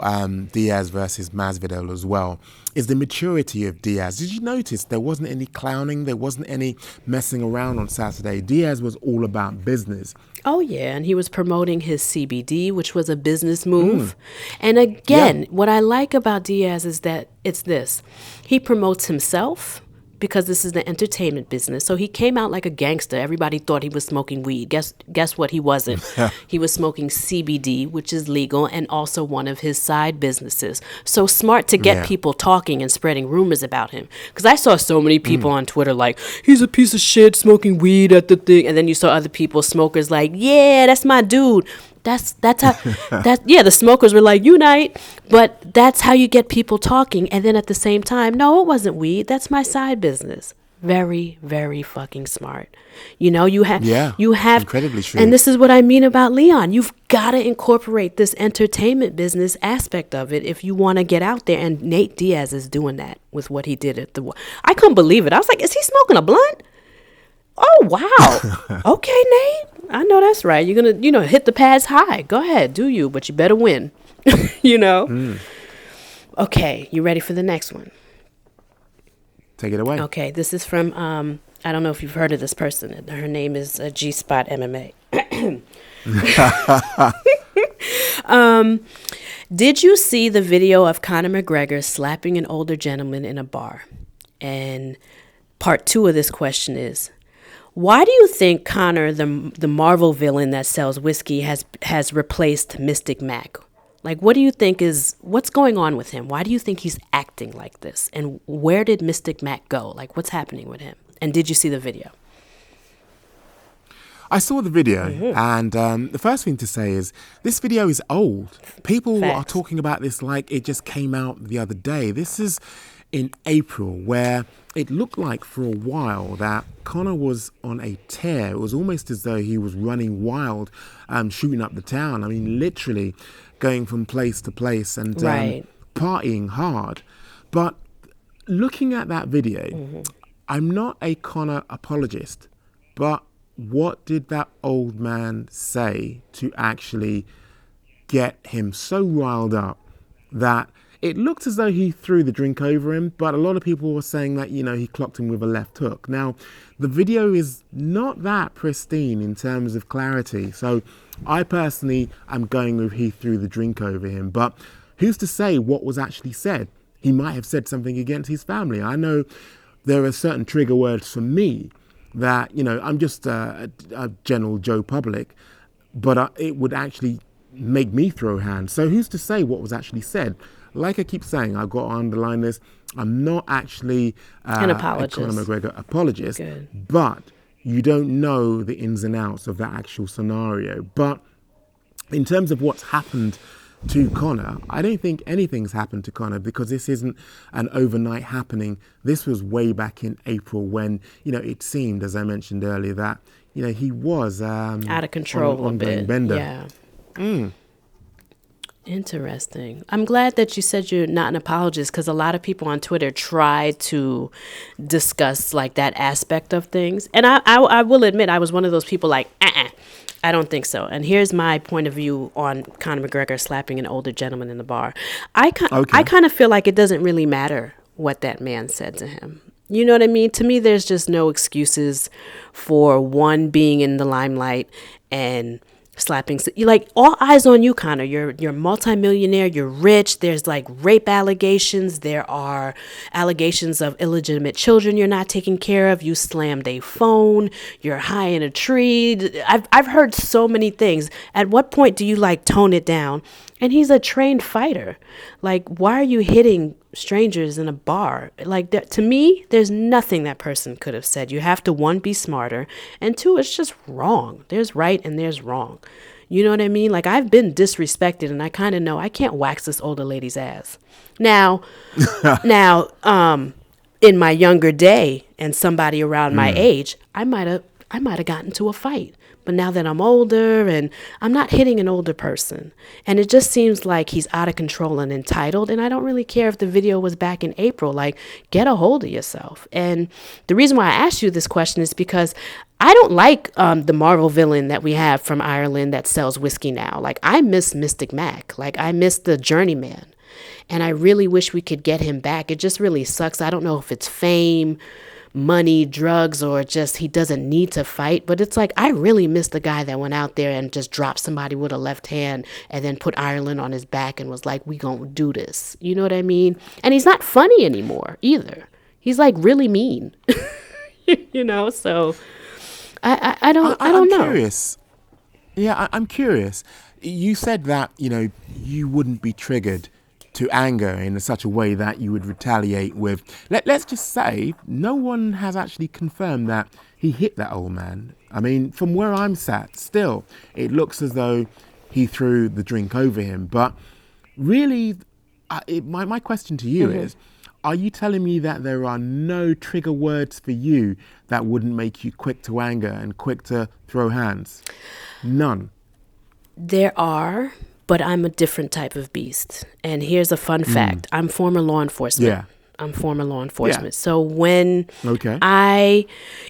Diaz versus Masvidal as well is the maturity of Diaz. Did you notice there wasn't any clowning? There wasn't any messing around on Saturday. Diaz was all about business. Oh, yeah. And he was promoting his CBD, which was a business move. And again, what I like about Diaz is that it's this. He promotes himself because this is the entertainment business. So he came out like a gangster. Everybody thought he was smoking weed. Guess what? He wasn't. He was smoking CBD, which is legal, and also one of his side businesses. So smart to get people talking and spreading rumors about him. Because I saw so many people on Twitter like, he's a piece of shit smoking weed at the thing. And then you saw other people, smokers, like, yeah, that's my dude. That's how the smokers were like, unite, but that's how you get people talking. And then at the same time, no, it wasn't weed. That's my side business. Very, very fucking smart. You have incredibly true. And this is what I mean about Leon. You've got to incorporate this entertainment business aspect of it if you want to get out there. And Nate Diaz is doing that with what he did at the. I couldn't believe it. I was like, is he smoking a blunt? Oh, wow. Okay, Nate. I know that's right. You're going to, hit the pads high. Go ahead. Do you, but you better win. Okay, you ready for the next one? Take it away. Okay, this is from, I don't know if you've heard of this person. Her name is G-Spot MMA. Did you see the video of Conor McGregor slapping an older gentleman in a bar? And part 2 of this question is, why do you think Conor, the Marvel villain that sells whiskey, has replaced Mystic Mac? Like, what do you think what's going on with him? Why do you think he's acting like this? And where did Mystic Mac go? Like, what's happening with him? And did you see the video? I saw the video, and the first thing to say is this video is old. People are talking about this like it just came out the other day. This is in April, where it looked like for a while that Conor was on a tear. It was almost as though he was running wild, shooting up the town. I mean, literally going from place to place and partying hard. But looking at that video, I'm not a Conor apologist, but what did that old man say to actually get him so riled up that it looked as though he threw the drink over him, but a lot of people were saying that, he clocked him with a left hook. Now, the video is not that pristine in terms of clarity. So I personally am going with he threw the drink over him. But who's to say what was actually said? He might have said something against his family. I know there are certain trigger words for me that, I'm just a general Joe Public, but it would actually make me throw hands. So who's to say what was actually said? Like I keep saying, I've got to underline this. I'm not actually an apologist. A Conor McGregor apologist, Good. But you don't know the ins and outs of that actual scenario. But in terms of what's happened to Conor, I don't think anything's happened to Conor because this isn't an overnight happening. This was way back in April when, it seemed, as I mentioned earlier, that, he was out of control a bit. Bender. Yeah. Interesting. I'm glad that you said you're not an apologist because a lot of people on Twitter try to discuss like that aspect of things. And I will admit I was one of those people like, I don't think so. And here's my point of view on Conor McGregor slapping an older gentleman in the bar. I kind of feel like it doesn't really matter what that man said to him. You know what I mean? To me, there's just no excuses for one being in the limelight and slapping. You like all eyes on you, Conor. You're multimillionaire. You're rich. There's like rape allegations. There are allegations of illegitimate children you're not taking care of. You slammed a phone. You're high in a tree. I've heard so many things. At what point do you like tone it down? And he's a trained fighter. Like, why are you hitting strangers in a bar? Like, to me, there's nothing that person could have said. You have to, one, be smarter, and two, it's just wrong. There's right and there's wrong. You know what I mean? Like, I've been disrespected, and I kind of know I can't wax this older lady's ass. Now, in my younger day and somebody around my age, I might have gotten into a fight. But now that I'm older, and I'm not hitting an older person, and it just seems like he's out of control and entitled, and I don't really care if the video was back in April. Like, get a hold of yourself. And the reason why I asked you this question is because I don't like the Marvel villain that we have from Ireland that sells whiskey now. Like, I miss Mystic Mac. Like, I miss the Journeyman. And I really wish we could get him back. It just really sucks. I don't know if it's fame, money, drugs, or just he doesn't need to fight. But it's like, I really miss the guy that went out there and just dropped somebody with a left hand and then put Ireland on his back and was like, we gonna do this. You know what I mean? And he's not funny anymore either. He's like really mean. So I don't know. I'm curious. Yeah, I'm curious. You said that, you wouldn't be triggered to anger in such a way that you would retaliate with. Let's just say no one has actually confirmed that he hit that old man. I mean, from where I'm sat, still, it looks as though he threw the drink over him. But really, my question to you is, are you telling me that there are no trigger words for you that wouldn't make you quick to anger and quick to throw hands? None. There are, but I'm a different type of beast. And here's a fun fact. I'm former law enforcement. Yeah. I'm former law enforcement. Yeah. So when Okay.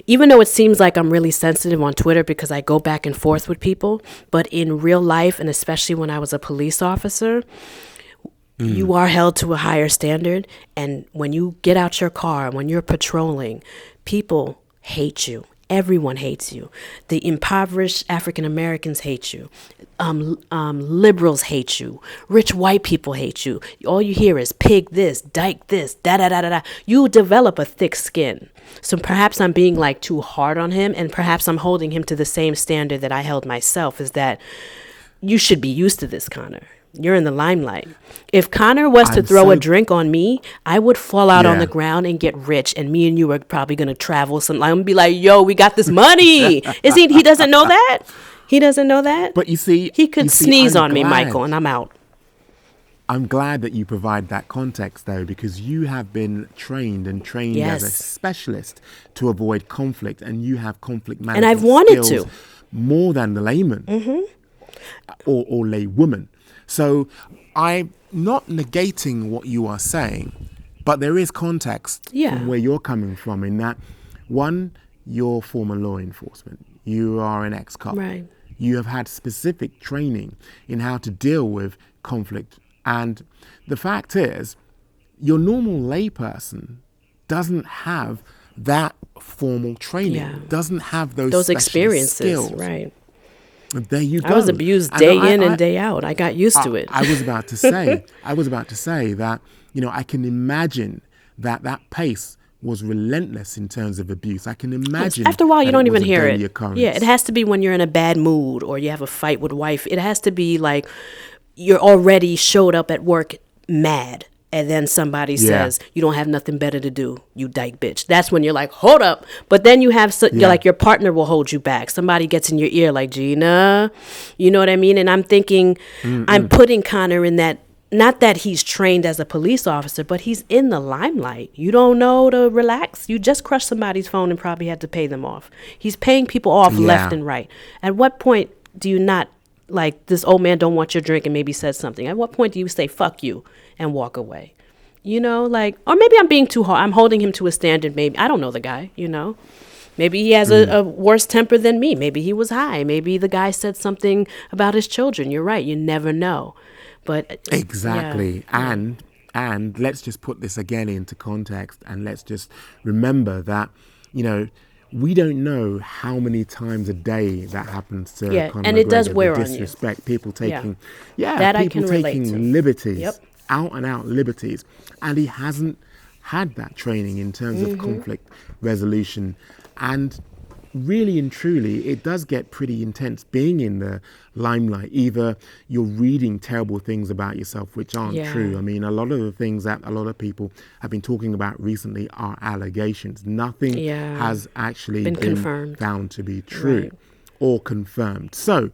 even though it seems like I'm really sensitive on Twitter because I go back and forth with people, but in real life, and especially when I was a police officer, you are held to a higher standard. And when you get out your car, when you're patrolling, people hate you. Everyone hates you. The impoverished African Americans hate you. Liberals hate you. Rich white people hate you. All you hear is pig this, dyke this, da da da da da. You develop a thick skin. So perhaps I'm being like too hard on him, and perhaps I'm holding him to the same standard that I held myself, is that you should be used to this, Connor. You're in the limelight. If Connor was to throw a drink on me, I would fall out on the ground and get rich. And me and you are probably going to travel some. I'm going to be like, yo, we got this money. He doesn't know that? He doesn't know that? But you see, he could sneeze on me, Michael, and I'm out. I'm glad that you provide that context, though, because you have been trained as a specialist to avoid conflict, and you have conflict management and I've wanted skills to more than the layman or laywoman. So I'm not negating what you are saying, but there is context from where you're coming from, in that, one, you're former law enforcement. You are an ex-cop. Right. You have had specific training in how to deal with conflict. And the fact is, your normal layperson doesn't have that formal training, doesn't have those experiences, skills. Right. There you go. I was abused day in and day out. I got used to it. I was about to say that, I can imagine that pace was relentless in terms of abuse. I can imagine. After a while, you don't even hear it. Occurrence. Yeah, it has to be when you're in a bad mood or you have a fight with wife. It has to be like you're already showed up at work mad. And then somebody says, you don't have nothing better to do, you dyke bitch. That's when you're like, hold up. But then you have, you're like, your partner will hold you back. Somebody gets in your ear like, Gina, you know what I mean? And I'm thinking, I'm putting Connor in that, not that he's trained as a police officer, but he's in the limelight. You don't know to relax. You just crushed somebody's phone and probably had to pay them off. He's paying people off left and right. At what point do you not, like, this old man don't want your drink and maybe says something? At what point do you say, fuck you, and walk away? Or maybe I'm being too hard. I'm holding him to a standard. Maybe I don't know the guy, maybe he has a worse temper than me. Maybe he was high. Maybe the guy said something about his children. You're right. You never know. But exactly. And let's just put this again into context, and let's just remember that, we don't know how many times a day that happens to Conor and it McGregor, does wear on you. Disrespect, people taking, that I people can relate to. taking liberties, Yep. out and out liberties, and he hasn't had that training in terms of conflict resolution. And really and truly, it does get pretty intense being in the limelight. Either you're reading terrible things about yourself which aren't true. I mean, a lot of the things that a lot of people have been talking about recently are allegations. Nothing has actually been confirmed, found to be true or confirmed. So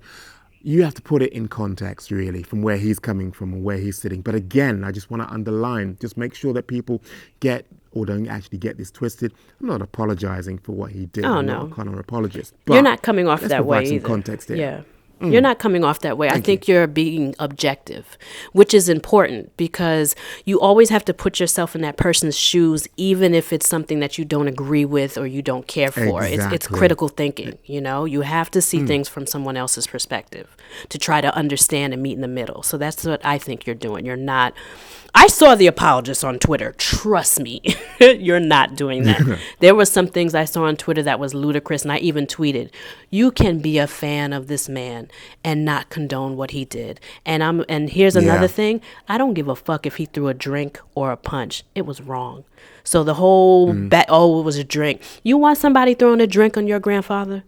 you have to put it in context, really, from where he's coming from and where he's sitting. But again, I just want to underline, just make sure that people get or don't actually get this twisted. I'm not apologizing for what he did. Oh, I'm no. not a Connor apologist. You're But not coming off let's that way provide some either. context here. Yeah. You're not coming off that way. I Thank think you're being objective, which is important because you always have to put yourself in that person's shoes, even if it's something that you don't agree with or you don't care for. It's Exactly. critical thinking, you know? You have to see things from someone else's perspective to try to understand and meet in the middle. So that's what I think you're doing. You're not... I saw the apologist on Twitter. Trust me, you're not doing that. There were some things I saw on Twitter that was ludicrous, and I even tweeted, "You can be a fan of this man and not condone what he did." And here's another thing: I don't give a fuck if he threw a drink or a punch. It was wrong. So the whole it was a drink. You want somebody throwing a drink on your grandfather?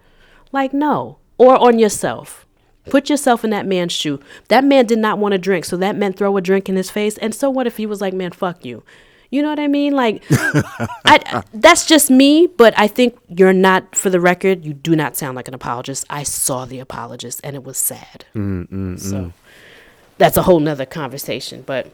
Like, no, or on yourself. Put yourself in that man's shoe. That man did not want to drink, so that meant throw a drink in his face. And so what if he was like, man, fuck you? You know what I mean? Like, that's just me, but I think you're not, for the record, you do not sound like an apologist. I saw the apologist, and it was sad. So that's a whole nother conversation, but...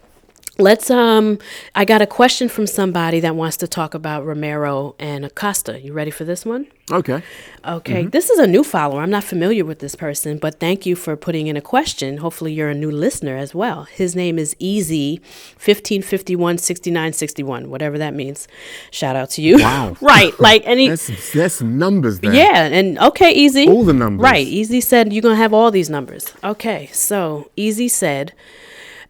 Let's I got a question from somebody that wants to talk about Romero and Acosta. You ready for this one? Okay. Okay. This is a new follower. I'm not familiar with this person, but thank you for putting in a question. Hopefully you're a new listener as well. His name is Easy 15516961, whatever that means. Shout out to you. Wow. Right. Like any There's some numbers there. yeah, and okay, Easy. All the numbers. Right. Easy said you're going to have all these numbers. Okay. So Easy said,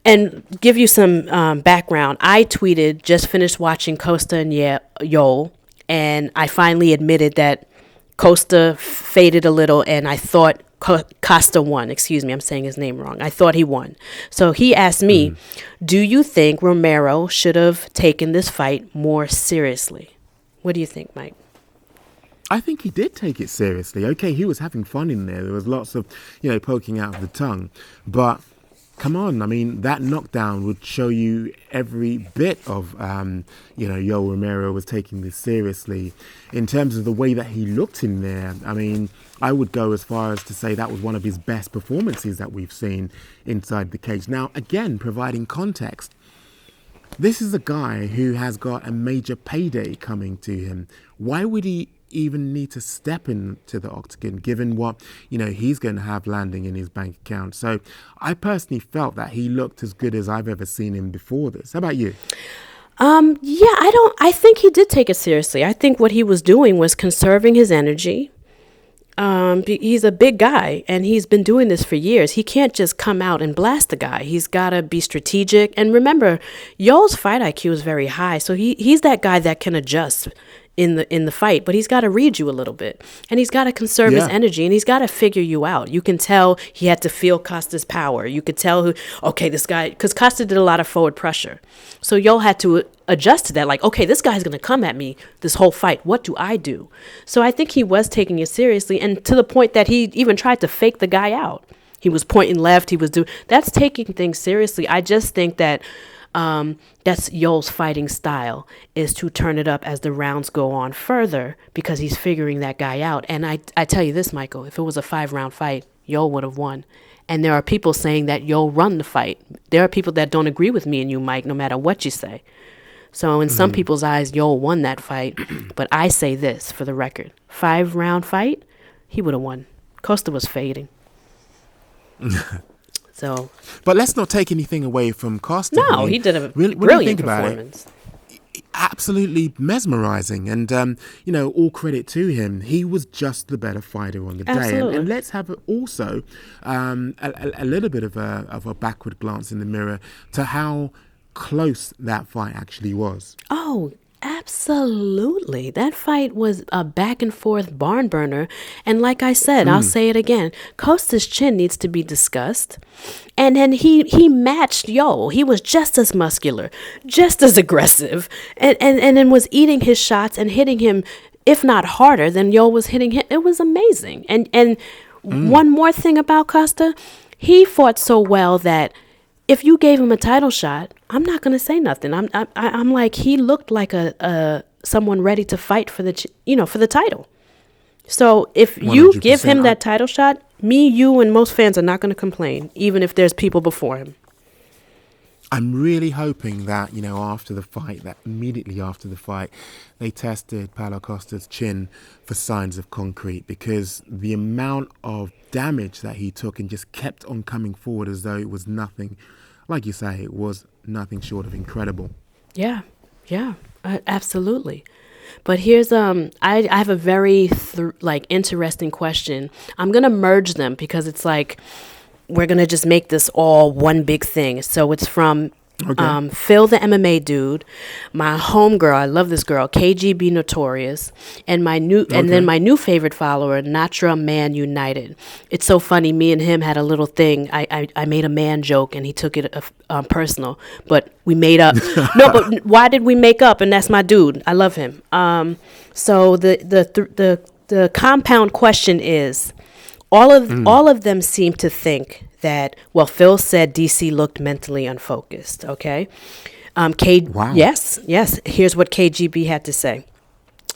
and give you some background, I tweeted, just finished watching Costa and Yol, and I finally admitted that Costa faded a little, and I thought Costa won. Excuse me, I'm saying his name wrong. I thought he won. So he asked me, do you think Romero should have taken this fight more seriously? What do you think, Mike? I think he did take it seriously. Okay, he was having fun in there. There was lots of, poking out of the tongue. But... come on, I mean, that knockdown would show you every bit of, Yoel Romero was taking this seriously. In terms of the way that he looked in there, I mean, I would go as far as to say that was one of his best performances that we've seen inside the cage. Now, again, providing context, this is a guy who has got a major payday coming to him. Why would he even need to step into the octagon given what he's going to have landing in his bank account? So I personally felt that he looked as good as I've ever seen him before this. How about you? I think he did take it seriously. I think what he was doing was conserving his energy. He's a big guy and he's been doing this for years. He can't just come out and blast the guy. He's got to be strategic. And remember, Yoel's fight IQ is very high. So he's that guy that can adjust in the fight, but he's got to read you a little bit, and he's got to conserve his energy, and he's got to figure you out. You can tell he had to feel Costa's power. You could tell this guy, because Costa did a lot of forward pressure, so Yoel had to adjust to that. Like, okay, this guy's gonna come at me this whole fight. What do I do? So I think he was taking it seriously, and to the point that he even tried to fake the guy out. He was pointing left. That's taking things seriously. I just think that. That's Yoel's fighting style, is to turn it up as the rounds go on further because he's figuring that guy out. And I tell you this, Michael, if it was a 5-round fight, Yoel would have won. And there are people saying that Yoel run the fight. There are people that don't agree with me and you, Mike, no matter what you say. So in some people's eyes, Yoel won that fight. But I say this for the record. 5-round fight, he would have won. Costa was fading. So, but let's not take anything away from Costa. No, he did a brilliant performance. Absolutely mesmerizing, and all credit to him. He was just the better fighter on the day. And let's have also a little bit of a backward glance in the mirror to how close that fight actually was. Oh, absolutely. That fight was a back and forth barn burner. And like I said, I'll say it again. Costa's chin needs to be discussed. And then he matched Yoel. He was just as muscular, just as aggressive, and then was eating his shots and hitting him, if not harder than Yoel was hitting him. It was amazing. And one more thing about Costa, he fought so well that if you gave him a title shot, I'm not going to say nothing. I'm like, he looked like a someone ready to fight for the title. So if you give 100%. him that title shot, me, you, and most fans are not going to complain, even if there's people before him. I'm really hoping that, after the fight, that immediately after the fight, they tested Paulo Costa's chin for signs of concrete, because the amount of damage that he took and just kept on coming forward as though it was nothing, like you say, it was nothing short of incredible. Yeah, absolutely. But here's I have a very interesting question. I'm gonna merge them because it's like we're going to just make this all one big thing. So it's from Phil, the MMA dude, my homegirl, I love this girl, KGB Notorious, and then my new favorite follower, Natra Man United. It's so funny. Me and him had a little thing. I made a man joke and he took it personal, but we made up. No, but why did we make up? And that's my dude. I love him. So the compound question is, all of them seem to think that, well, Phil said DC looked mentally unfocused, okay? Wow. Yes. Here's what KGB had to say.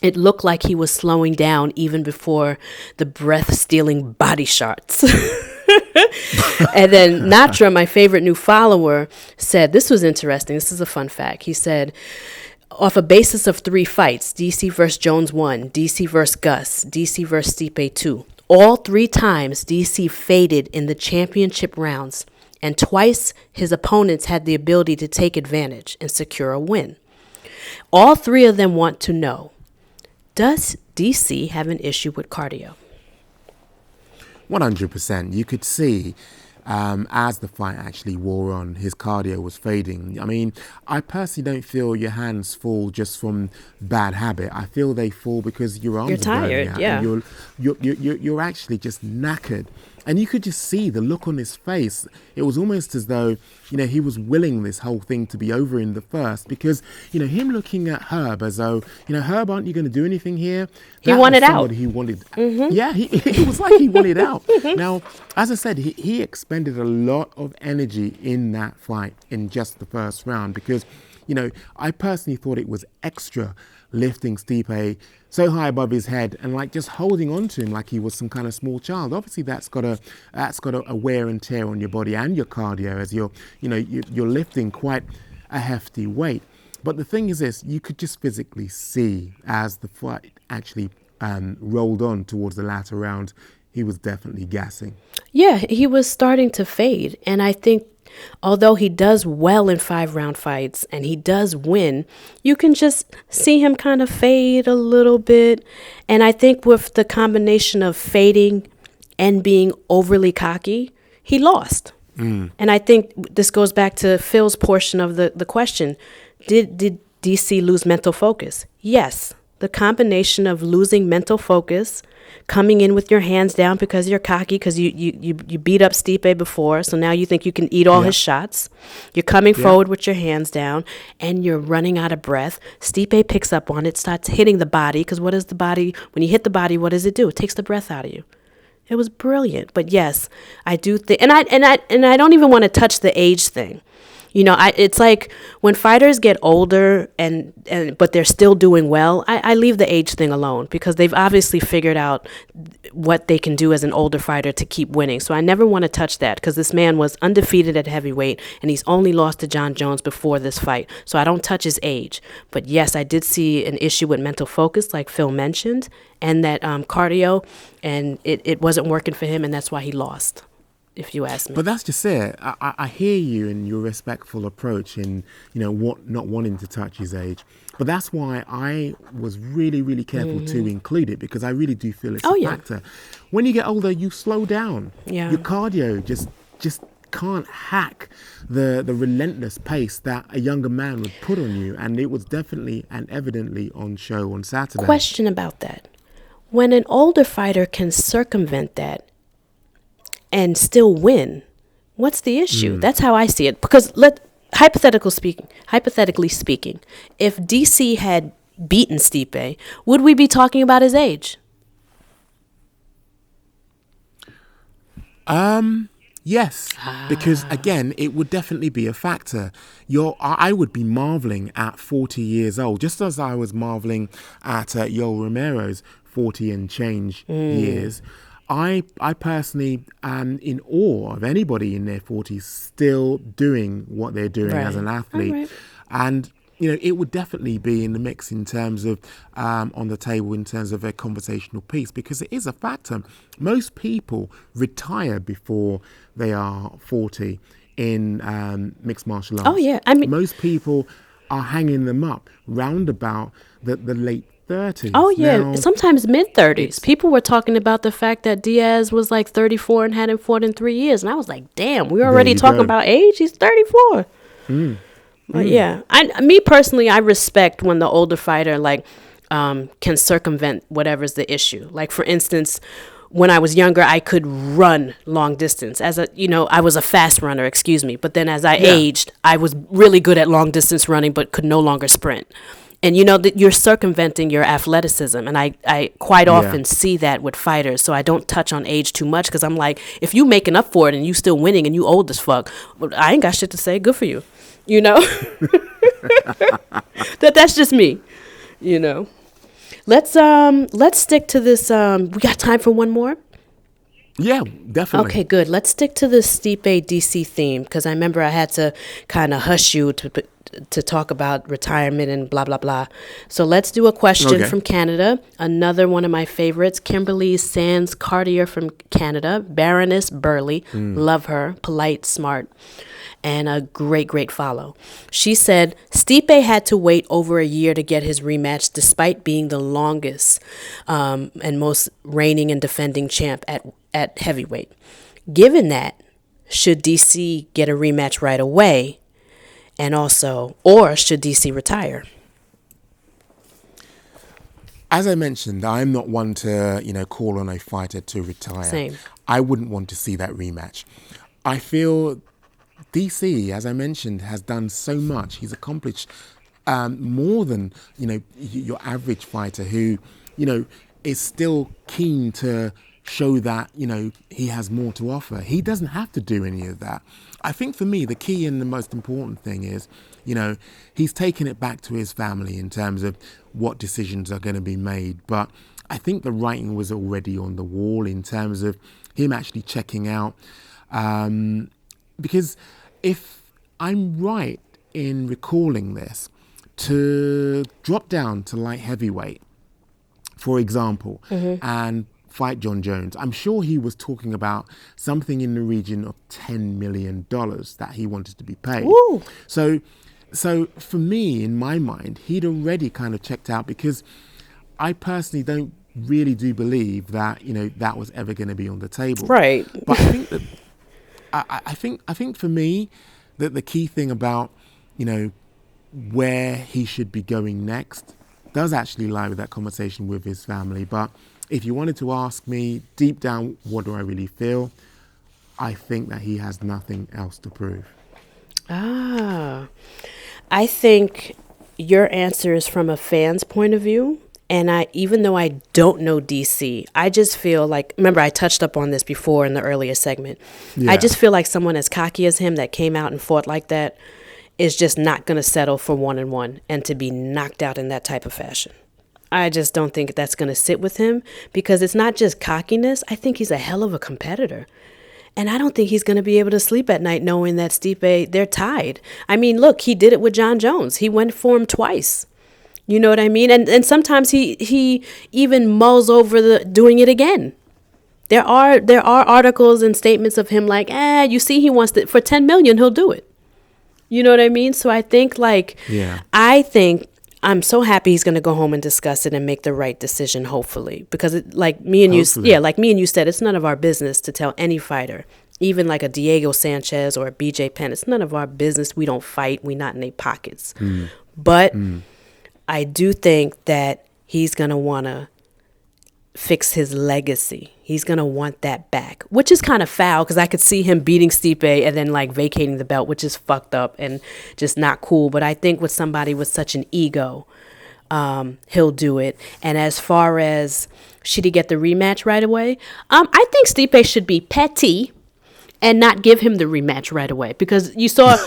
It looked like he was slowing down even before the breath-stealing body shots. And then Natra, my favorite new follower, said, this was interesting. This is a fun fact. He said, off a basis of 3 fights, DC versus Jones 1, DC versus Gus, DC versus Stipe 2, all 3 times DC faded in the championship rounds, and twice his opponents had the ability to take advantage and secure a win. All 3 of them want to know, does DC have an issue with cardio? 100%. You could see as the fight actually wore on, his cardio was fading. I mean, I personally don't feel your hands fall just from bad habit. I feel they fall because your arms are burning out, and you're actually just knackered. And you could just see the look on his face. It was almost as though, he was willing this whole thing to be over in the first, because, him looking at Herb as though, Herb, aren't you going to do anything here? He wanted out. He wanted. Mm-hmm. Yeah, he was like he wanted out. Now, as I said, he expended a lot of energy in that fight in just the first round, because, I personally thought it was extra lifting Stipe so high above his head and just holding on to him like he was some kind of small child. Obviously, that's got a wear and tear on your body and your cardio as you're lifting quite a hefty weight. But the thing is this, you could just physically see as the fight actually rolled on towards the latter round, he was definitely gassing. Yeah, he was starting to fade. And I think although he does well in 5-round fights and he does win, you can just see him kind of fade a little bit. And I think with the combination of fading and being overly cocky, he lost. And I think this goes back to Phil's portion of the question. Did DC lose mental focus? Yes. The combination of losing mental focus, coming in with your hands down because you're cocky, because you beat up Stipe before, so now you think you can eat all his shots. You're coming forward with your hands down, and you're running out of breath. Stipe picks up on it, starts hitting the body, because what does the body, when you hit the body, what does it do? It takes the breath out of you. It was brilliant. But yes, I do think, and I don't even want to touch the age thing. It's like when fighters get older but they're still doing well, I leave the age thing alone, because they've obviously figured out what they can do as an older fighter to keep winning. So I never want to touch that, because this man was undefeated at heavyweight and he's only lost to John Jones before this fight. So I don't touch his age. But yes, I did see an issue with mental focus, like Phil mentioned, and that cardio, and it wasn't working for him, and that's why he lost, if you ask me. But that's just it. I hear you in your respectful approach in, not wanting to touch his age. But that's why I was really, really careful to include it, because I really do feel it's a factor. When you get older, you slow down. Yeah. Your cardio just can't hack the relentless pace that a younger man would put on you. And it was definitely and evidently on show on Saturday. Question about that. When an older fighter can circumvent that and still win, what's the issue? That's how I see it. Because hypothetically speaking, if DC had beaten Stipe, would we be talking about his age? Yes, because again, it would definitely be a factor. I would be marveling at 40 years old, just as I was marveling at Yoel Romero's 40 and change years. I personally am in awe of anybody in their 40s still doing what they're doing as an athlete. Right. And, it would definitely be in the mix in terms of on the table in terms of a conversational piece, because it is a factor. Most people retire before they are 40 in mixed martial arts. Oh, yeah. I mean, most people are hanging them up round about the late 30s. oh, yeah. Now, Sometimes mid-30s. People were talking about the fact that Diaz was like 34 and hadn't fought in 3 years. And I was like, damn, we're already you talking go. about age? He's 34. But yeah, me personally, I respect when the older fighter can circumvent whatever's the issue. Like, for instance, when I was younger, I could run long distance. I was a fast runner, excuse me. But then as I aged, I was really good at long distance running, but could no longer sprint. And that you're circumventing your athleticism. And I quite often see that with fighters. So I don't touch on age too much, because I'm like, if you making up for it and you still winning and you old as fuck, well, I ain't got shit to say. Good for you. That's just me. Let's stick to this. We got time for one more? Yeah, definitely. Okay, good. Let's stick to the Stipe DC theme, because I remember I had to kind of hush you to talk about retirement and blah, blah, blah. So let's do a question from Canada. Another one of my favorites, Kimberly Sands Cartier from Canada, Baroness Burley. Love her, polite, smart, and a great, great follow. She said, Stipe had to wait over a year to get his rematch, despite being the longest and most reigning and defending champ at heavyweight. Given that, should DC get a rematch right away? And also, or should DC retire? As I mentioned, I'm not one to, call on a fighter to retire. Same. I wouldn't want to see that rematch. I feel DC, as I mentioned, has done so much. He's accomplished more than, your average fighter who, is still keen to show that, he has more to offer. He doesn't have to do any of that. I think for me, the key and the most important thing is, he's taken it back to his family in terms of what decisions are going to be made. But I think the writing was already on the wall in terms of him actually checking out. Because if I'm right in recalling this, to drop down to light heavyweight, for example, and fight John Jones, I'm sure he was talking about something in the region of $10 million that he wanted to be paid. Woo. So for me, in my mind, he'd already kind of checked out, because I personally don't really do believe that, that was ever going to be on the table. Right. But I think that I think for me that the key thing about, where he should be going next does actually lie with that conversation with his family. But if you wanted to ask me deep down, what do I really feel? I think that he has nothing else to prove. I think your answer is from a fan's point of view. And even though I don't know DC, I just feel like, remember I touched up on this before in the earlier segment. Yeah. I just feel like someone as cocky as him that came out and fought like that is just not going to settle for 1-1 and to be knocked out in that type of fashion. I just don't think that's going to sit with him, because it's not just cockiness. I think he's a hell of a competitor. And I don't think he's going to be able to sleep at night knowing that Stipe, they're tied. I mean, look, he did it with John Jones. He went for him twice. You know what I mean? And sometimes he even mulls over doing it again. There are articles and statements of him like, you see, he wants to, for $10 million, he'll do it. You know what I mean? So I think I'm so happy he's going to go home and discuss it and make the right decision, hopefully, because like me and you said, it's none of our business to tell any fighter, even like a Diego Sanchez or a BJ Penn. It's none of our business. We don't fight. We're not in their pockets. But I do think that he's going to want to fix his legacy. He's going to want that back, which is kind of foul, because I could see him beating Stipe and then like vacating the belt, which is fucked up and just not cool. But I think with somebody with such an ego, he'll do it. And as far as should he get the rematch right away, I think Stipe should be petty and not give him the rematch right away, because you saw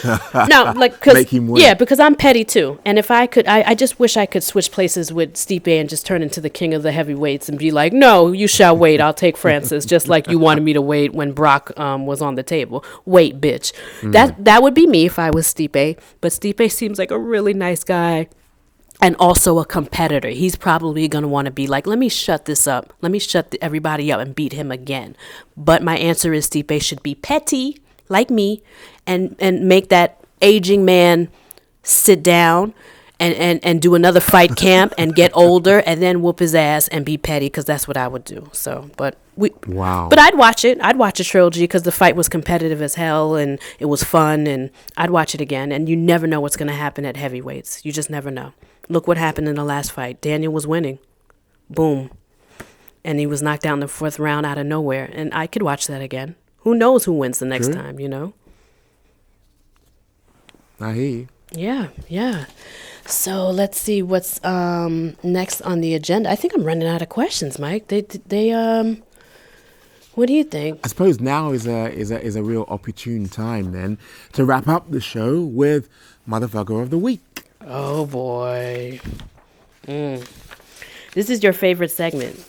no, like, cause Make him win. yeah, because I'm petty too, and if I could, I just wish I could switch places with Stipe and just turn into the king of the heavyweights and be like, no, you shall wait, I'll take Francis, just like you wanted me to wait when Brock was on the table. Wait, bitch. That would be me if I was Stipe, but Stipe seems like a really nice guy. And also a competitor. He's probably going to want to be like, let me shut this up. Let me shut everybody up and beat him again. But my answer is Stipe should be petty, like me, and make that aging man sit down and do another fight camp and get older and then whoop his ass and be petty, because that's what I would do. So, Wow. But I'd watch it. I'd watch a trilogy because the fight was competitive as hell and it was fun, and I'd watch it again. And you never know what's going to happen at heavyweights. You just never know. Look what happened in the last fight. Daniel was winning. Boom. And he was knocked out in the 4th round out of nowhere. And I could watch that again. Who knows who wins the next time, you know? I hear you. Yeah. So let's see what's next on the agenda. I think I'm running out of questions, Mike. They what do you think? I suppose now is a real opportune time then to wrap up the show with Motherfucker of the Week. Oh boy. This is your favorite segment.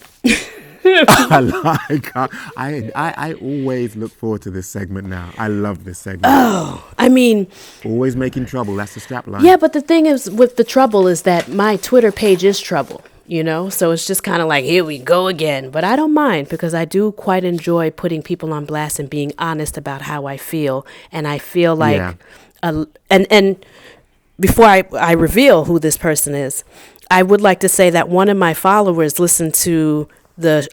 I always look forward to this segment now. I love this segment. Oh, I mean, always making trouble. That's the strap line. Yeah, but the thing is with the trouble is that my Twitter page is trouble, you know? So it's just kind of like, here we go again. But I don't mind, because I do quite enjoy putting people on blast and being honest about how I feel. And I feel like, and before I reveal who this person is, I would like to say that one of my followers listened to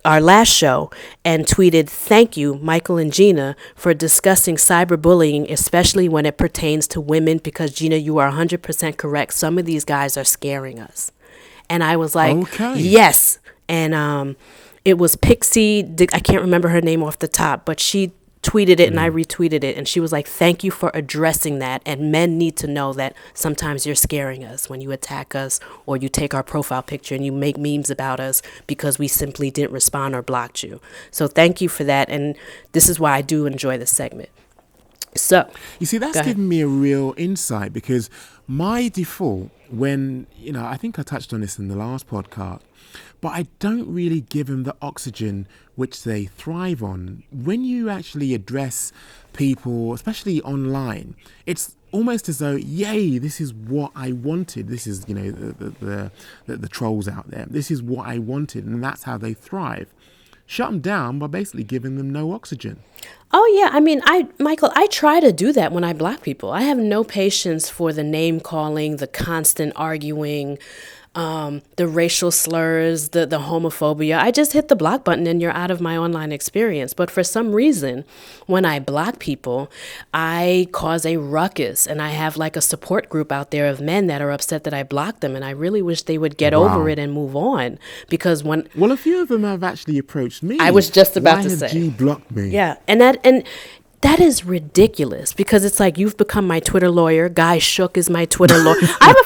our last show and tweeted, "Thank you, Michael and Gina, for discussing cyberbullying, especially when it pertains to women, because Gina, you are 100% correct. Some of these guys are scaring us." And I was like, okay. Yes. And it was Pixie, I can't remember her name off the top, but she tweeted it and I retweeted it, and she was like, "Thank you for addressing that, and men need to know that sometimes you're scaring us when you attack us or you take our profile picture and you make memes about us because we simply didn't respond or blocked you. So thank you for that, and this is why I do enjoy this segment." So you see, that's given me a real insight, because my default, when, I think I touched on this in the last podcast, but I don't really give them the oxygen which they thrive on. When you actually address people, especially online, it's almost as though, yay, this is what I wanted. This is, the trolls out there. This is what I wanted, and that's how they thrive. Shut them down by basically giving them no oxygen. Oh, yeah. I mean, Michael, I try to do that when I block people. I have no patience for the name calling, the constant arguing, the racial slurs, the homophobia. I just hit the block button and you're out of my online experience. But for some reason, when I block people, I cause a ruckus, and I have like a support group out there of men that are upset that I blocked them, and I really wish they would get over it and move on, because well, a few of them have actually approached me. I was just about to Why say, have G blocked me? Yeah, and that is ridiculous, because it's like, you've become my Twitter lawyer. Guy Shook is my Twitter lawyer. I have a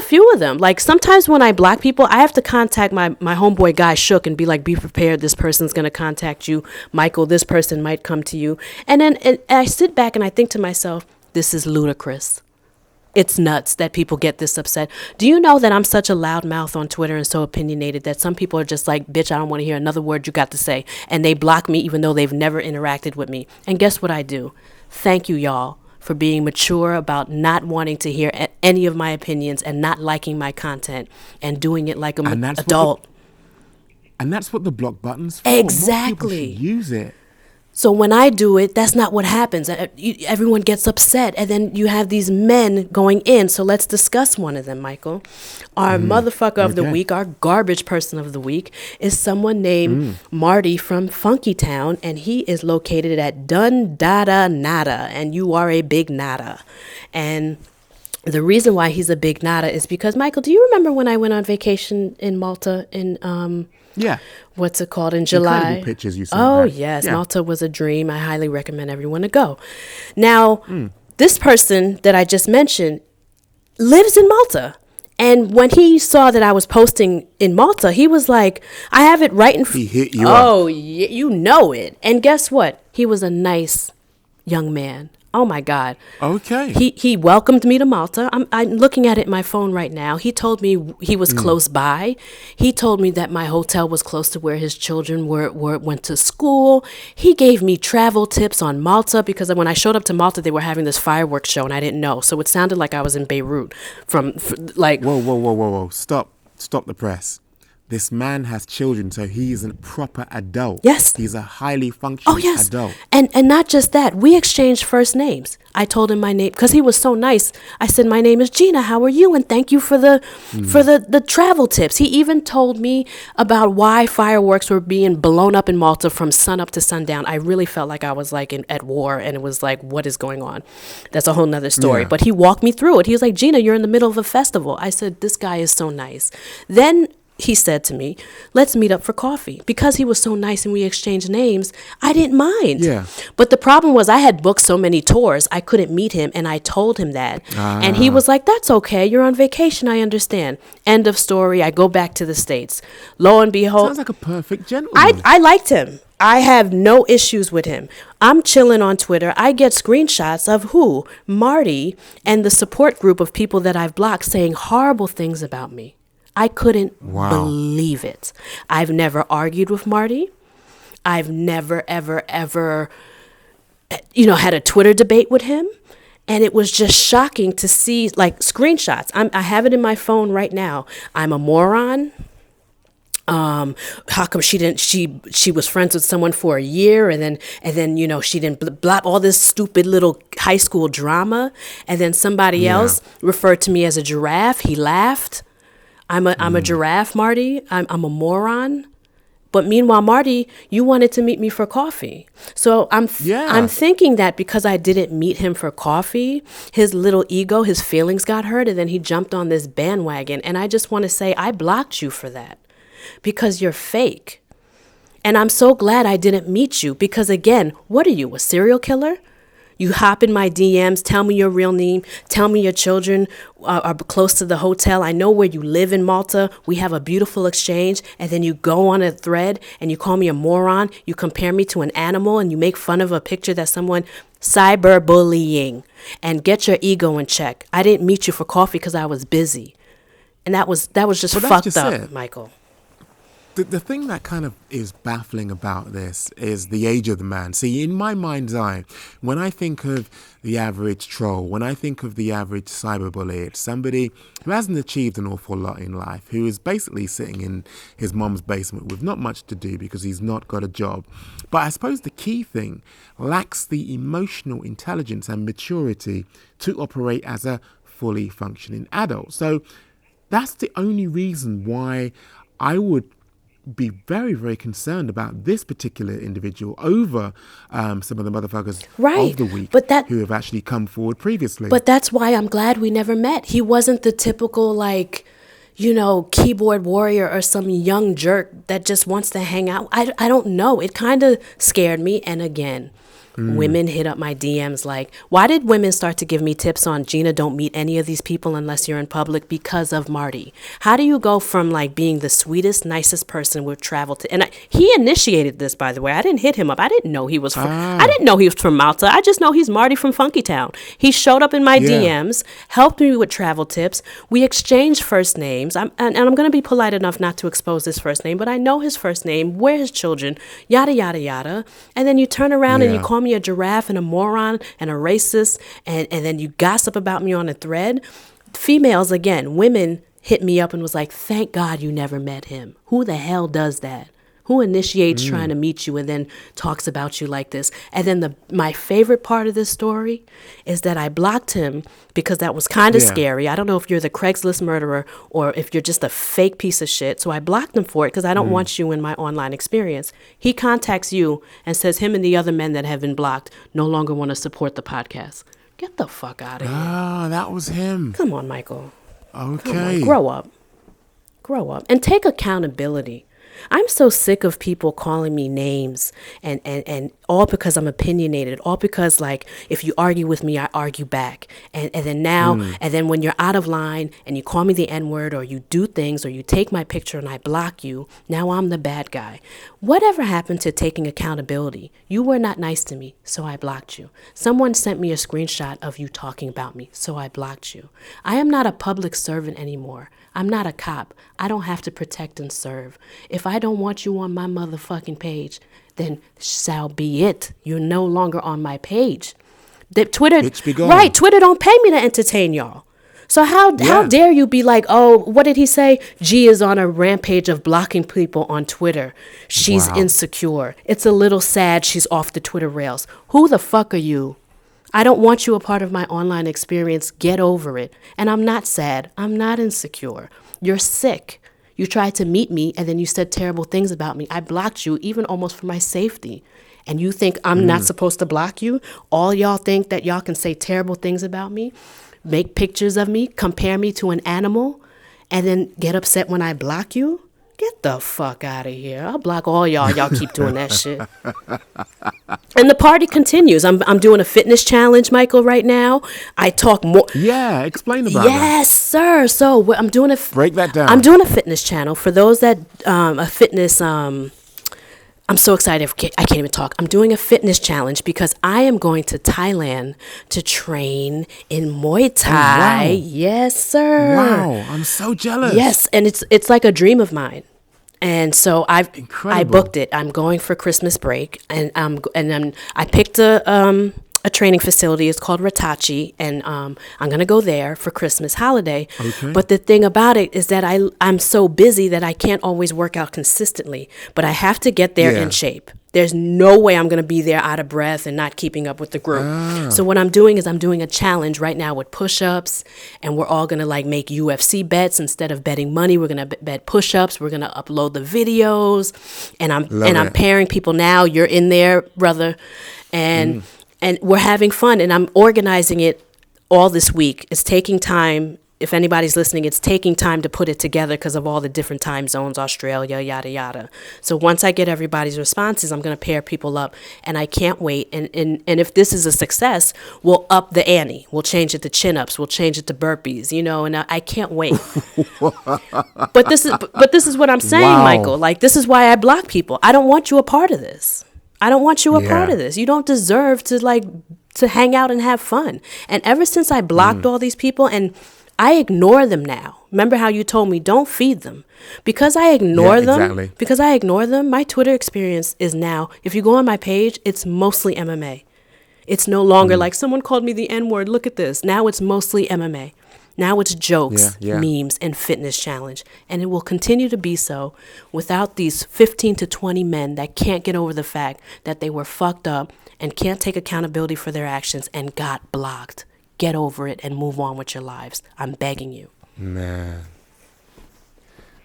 few of them. Like, sometimes when I block people, I have to contact my homeboy Guy Shook and be like, be prepared. This person's going to contact you. Michael, this person might come to you. And then I sit back and I think to myself, this is ludicrous. It's nuts that people get this upset. Do you know that I'm such a loudmouth on Twitter and so opinionated that some people are just like, bitch, I don't want to hear another word you got to say. And they block me even though they've never interacted with me. And guess what I do? Thank you, y'all, for being mature about not wanting to hear any of my opinions and not liking my content and doing it like an adult. And that's what the block button's for. Exactly. More people should use it. So when I do it, that's not what happens. Everyone gets upset, and then you have these men going in. So let's discuss one of them, Michael. Our motherfucker of the week, our garbage person of the week, is someone named Marty from Funky Town, and he is located at Dun Dada Nada, and you are a big nada. And the reason why he's a big nada is because, Michael, do you remember when I went on vacation in Malta in what's it called, in July? Incredible pictures you sent. Oh, yes. Yeah. Malta was a dream. I highly recommend everyone to go. Now, this person that I just mentioned lives in Malta. And when he saw that I was posting in Malta, he was like, I have it right in front. He hit you up. Oh, you know it. And guess what? He was a nice young man. Oh my God. Okay. He welcomed me to Malta. I'm looking at it in my phone right now. He told me he was close by. He told me that my hotel was close to where his children went to school. He gave me travel tips on Malta because when I showed up to Malta, they were having this fireworks show and I didn't know. So it sounded like I was in Beirut like. Whoa. Stop the press. This man has children, so he is a proper adult. Yes. He's a highly functioning adult. And not just that, we exchanged first names. I told him my name because he was so nice. I said, my name is Gina. How are you? And thank you for the travel tips. He even told me about why fireworks were being blown up in Malta from sun up to sundown. I really felt like I was like at war, and it was like, what is going on? That's a whole nother story. Yeah. But he walked me through it. He was like, Gina, you're in the middle of a festival. I said, this guy is so nice. Then he said to me, let's meet up for coffee. Because he was so nice and we exchanged names, I didn't mind. Yeah. But the problem was I had booked so many tours, I couldn't meet him, and I told him that. And he was like, that's okay. You're on vacation. I understand. End of story. I go back to the States. Lo and behold. Sounds like a perfect gentleman. I liked him. I have no issues with him. I'm chilling on Twitter. I get screenshots of who? Marty and the support group of people that I've blocked saying horrible things about me. I couldn't believe it. I've never argued with Marty. I've never, ever, had a Twitter debate with him. And it was just shocking to see, like, screenshots. I have it in my phone right now. I'm a moron. How come she didn't? She was friends with someone for a year, and then she didn't blab all this stupid little high school drama. And then somebody else referred to me as a giraffe. He laughed. I'm a giraffe, Marty. I'm a moron. But meanwhile, Marty, you wanted to meet me for coffee. So I'm thinking that because I didn't meet him for coffee, his little ego, his feelings got hurt, and then he jumped on this bandwagon. And I just want to say I blocked you for that because you're fake. And I'm so glad I didn't meet you because, again, what are you, a serial killer? You hop in my DMs, tell me your real name, tell me your children are close to the hotel. I know where you live in Malta. We have a beautiful exchange. And then you go on a thread and you call me a moron. You compare me to an animal and you make fun of a picture that someone cyberbullying. And get your ego in check. I didn't meet you for coffee because I was busy. And that was just fucked up, Michael. The thing that kind of is baffling about this is the age of the man. See, in my mind's eye, when I think of the average troll, when I think of the average cyberbully, it's somebody who hasn't achieved an awful lot in life, who is basically sitting in his mom's basement with not much to do because he's not got a job. But I suppose the key thing lacks the emotional intelligence and maturity to operate as a fully functioning adult. So that's the only reason why I would be very, very concerned about this particular individual over some of the motherfuckers of the week who have actually come forward previously. But that's why I'm glad we never met. He wasn't the typical, keyboard warrior or some young jerk that just wants to hang out. I don't know. It kind of scared me. And again, women hit up my DMs like, why did women start to give me tips on, Gina, don't meet any of these people unless you're in public because of Marty? How do you go from being the sweetest, nicest person with travel to, and he initiated this, by the way. I didn't hit him up. I didn't know he was from Malta. I just know he's Marty from Funky Town. He showed up in my DMs, helped me with travel tips. We exchanged first names. And I'm going to be polite enough not to expose his first name, but I know his first name, where his children, yada, yada, yada. And then you turn around and you call me a giraffe and a moron and a racist, and then you gossip about me on a thread. Females, again, women hit me up and was like, thank God you never met him. Who the hell does that? Who initiates trying to meet you and then talks about you like this? And then my favorite part of this story is that I blocked him because that was kind of scary. I don't know if you're the Craigslist murderer or if you're just a fake piece of shit. So I blocked him for it because I don't want you in my online experience. He contacts you and says him and the other men that have been blocked no longer want to support the podcast. Get the fuck out of here. Ah, that was him. Come on, Michael. Okay. Come on, grow up. Grow up. And take accountability. I'm so sick of people calling me names and all because I'm opinionated, all because like if you argue with me, I argue back. And then now, and then when you're out of line and you call me the N-word or you do things or you take my picture and I block you, now I'm the bad guy. Whatever happened to taking accountability? You were not nice to me, so I blocked you. Someone sent me a screenshot of you talking about me, so I blocked you. I am not a public servant anymore. I'm not a cop. I don't have to protect and serve. If I don't want you on my motherfucking page, then shall be it. You're no longer on my page. Twitter, Bitch be gone. right? Twitter don't pay me to entertain y'all. So how dare you be like, oh, what did he say? G is on a rampage of blocking people on Twitter. She's insecure. It's a little sad she's off the Twitter rails. Who the fuck are you? I don't want you a part of my online experience. Get over it. And I'm not sad. I'm not insecure. You're sick. You tried to meet me and then you said terrible things about me. I blocked you even almost for my safety. And you think I'm not supposed to block you? All y'all think that y'all can say terrible things about me, make pictures of me, compare me to an animal, and then get upset when I block you? Get the fuck out of here. I'll block all y'all. Y'all keep doing that shit. And the party continues. I'm doing a fitness challenge, Michael, right now. I talk more. Yeah, explain about that. Yes, sir. So I'm doing Break that down. I'm doing a fitness channel for those that a fitness. I'm so excited. I can't even talk. I'm doing a fitness challenge because I am going to Thailand to train in Muay Thai. Oh, wow. Yes, sir. Wow, I'm so jealous. Yes, and it's like a dream of mine. And so I Incredible. booked it. I'm going for Christmas break, and I picked a training facility. It's called Ratachi, and I'm gonna go there for Christmas holiday. Okay. But the thing about it is that I'm so busy that I can't always work out consistently. But I have to get there in shape. There's no way I'm going to be there out of breath and not keeping up with the group. So what I'm doing is I'm doing a challenge right now with push-ups, and we're all going to like make UFC bets instead of betting money. We're going to bet push-ups. We're going to upload the videos, and I'm pairing people now. You're in there, brother, and we're having fun, and I'm organizing it all this week. It's taking time. If anybody's listening, it's taking time to put it together because of all the different time zones, Australia, yada, yada. So once I get everybody's responses, I'm going to pair people up, and I can't wait. And if this is a success, we'll up the ante. We'll change it to chin-ups. We'll change it to burpees, and I can't wait. But this is what I'm saying, Wow. Michael. Like, this is why I block people. I don't want you a part of this. I don't want you a part of this. You don't deserve to hang out and have fun. And ever since I blocked all these people, and I ignore them now. Remember how you told me don't feed them? Because I ignore them. Exactly. Because I ignore them, my Twitter experience is now, if you go on my page, it's mostly MMA. It's no longer like someone called me the N-word. Look at this. Now it's mostly MMA. Now it's jokes, memes, and fitness challenge. And it will continue to be so without these 15 to 20 men that can't get over the fact that they were fucked up and can't take accountability for their actions and got blocked. Get over it and move on with your lives. I'm begging you. Man.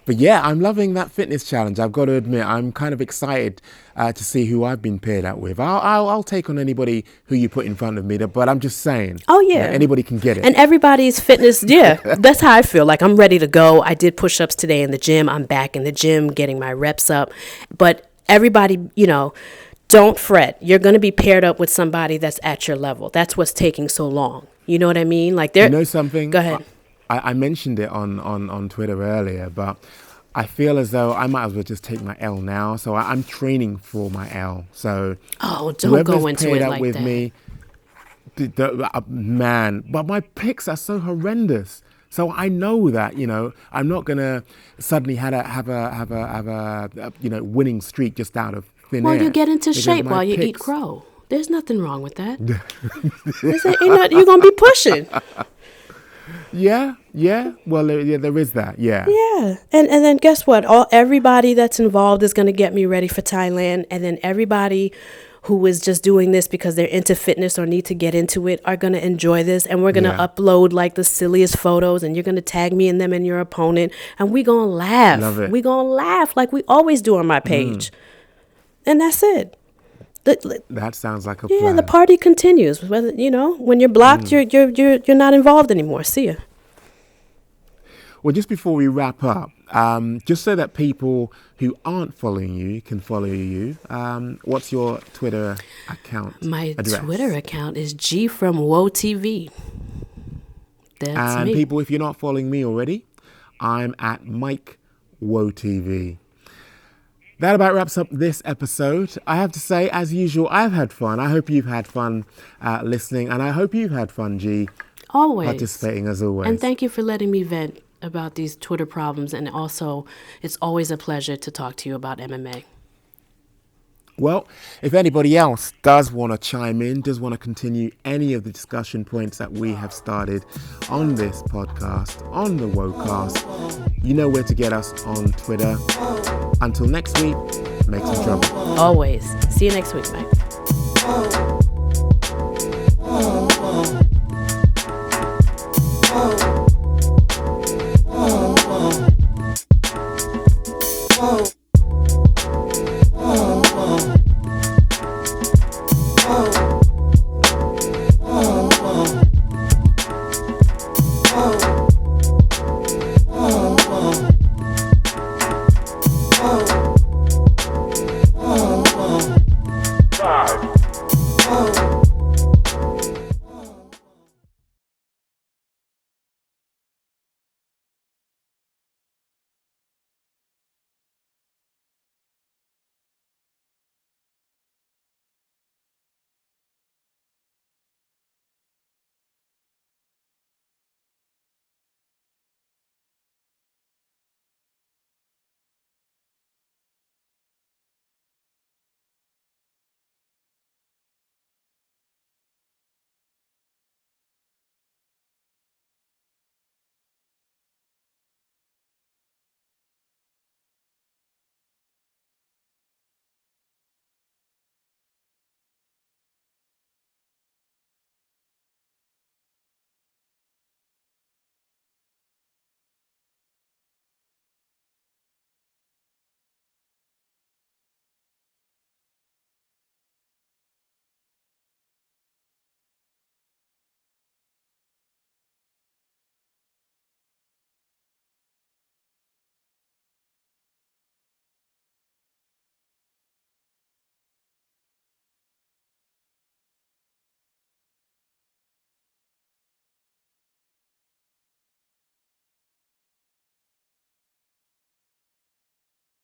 But yeah, I'm loving that fitness challenge. I've got to admit, I'm kind of excited to see who I've been paired up with. I'll take on anybody who you put in front of me, but I'm just saying. Oh, yeah. Anybody can get it. And everybody's fitness, that's how I feel. Like, I'm ready to go. I did push-ups today in the gym. I'm back in the gym getting my reps up. But everybody, don't fret. You're going to be paired up with somebody that's at your level. That's what's taking so long. You know what I mean? Like, You know something? Go ahead. I mentioned it on Twitter earlier, but I feel as though I might as well just take my L now. So I'm training for my L. So don't whoever's go into paired it up like with that. me, man, but my picks are so horrendous. So I know that I'm not gonna suddenly have a winning streak just out of thin air. Well, you get into because shape my while you eat picks- crow. There's nothing wrong with that. You're going to be pushing. Yeah. Well, there is that. Yeah. Yeah. And then guess what? Everybody that's involved is going to get me ready for Thailand. And then everybody who is just doing this because they're into fitness or need to get into it are going to enjoy this. And we're going to upload like the silliest photos, and you're going to tag me in them and your opponent. And we're going to laugh. Love it. We're going to laugh like we always do on my page. And that's it. That sounds like a Yeah, plan. the party continues. Whether when you're blocked, you're not involved anymore. See ya. Well, just before we wrap up, just so that people who aren't following you can follow you, what's your Twitter account My address? Twitter account is G from Woe TV. That's And me. people, if you're not following me already, I'm at Mike Woe TV. That about wraps up this episode. I have to say, as usual, I've had fun. I hope you've had fun listening, and I hope you've had fun, G, Always. participating as always. And thank you for letting me vent about these Twitter problems. And also, it's always a pleasure to talk to you about MMA. Well, if anybody else does want to chime in, does want to continue any of the discussion points that we have started on this podcast, on the Wocast, you know where to get us on Twitter. Until next week, make some trouble. Always. See you next week, Mike.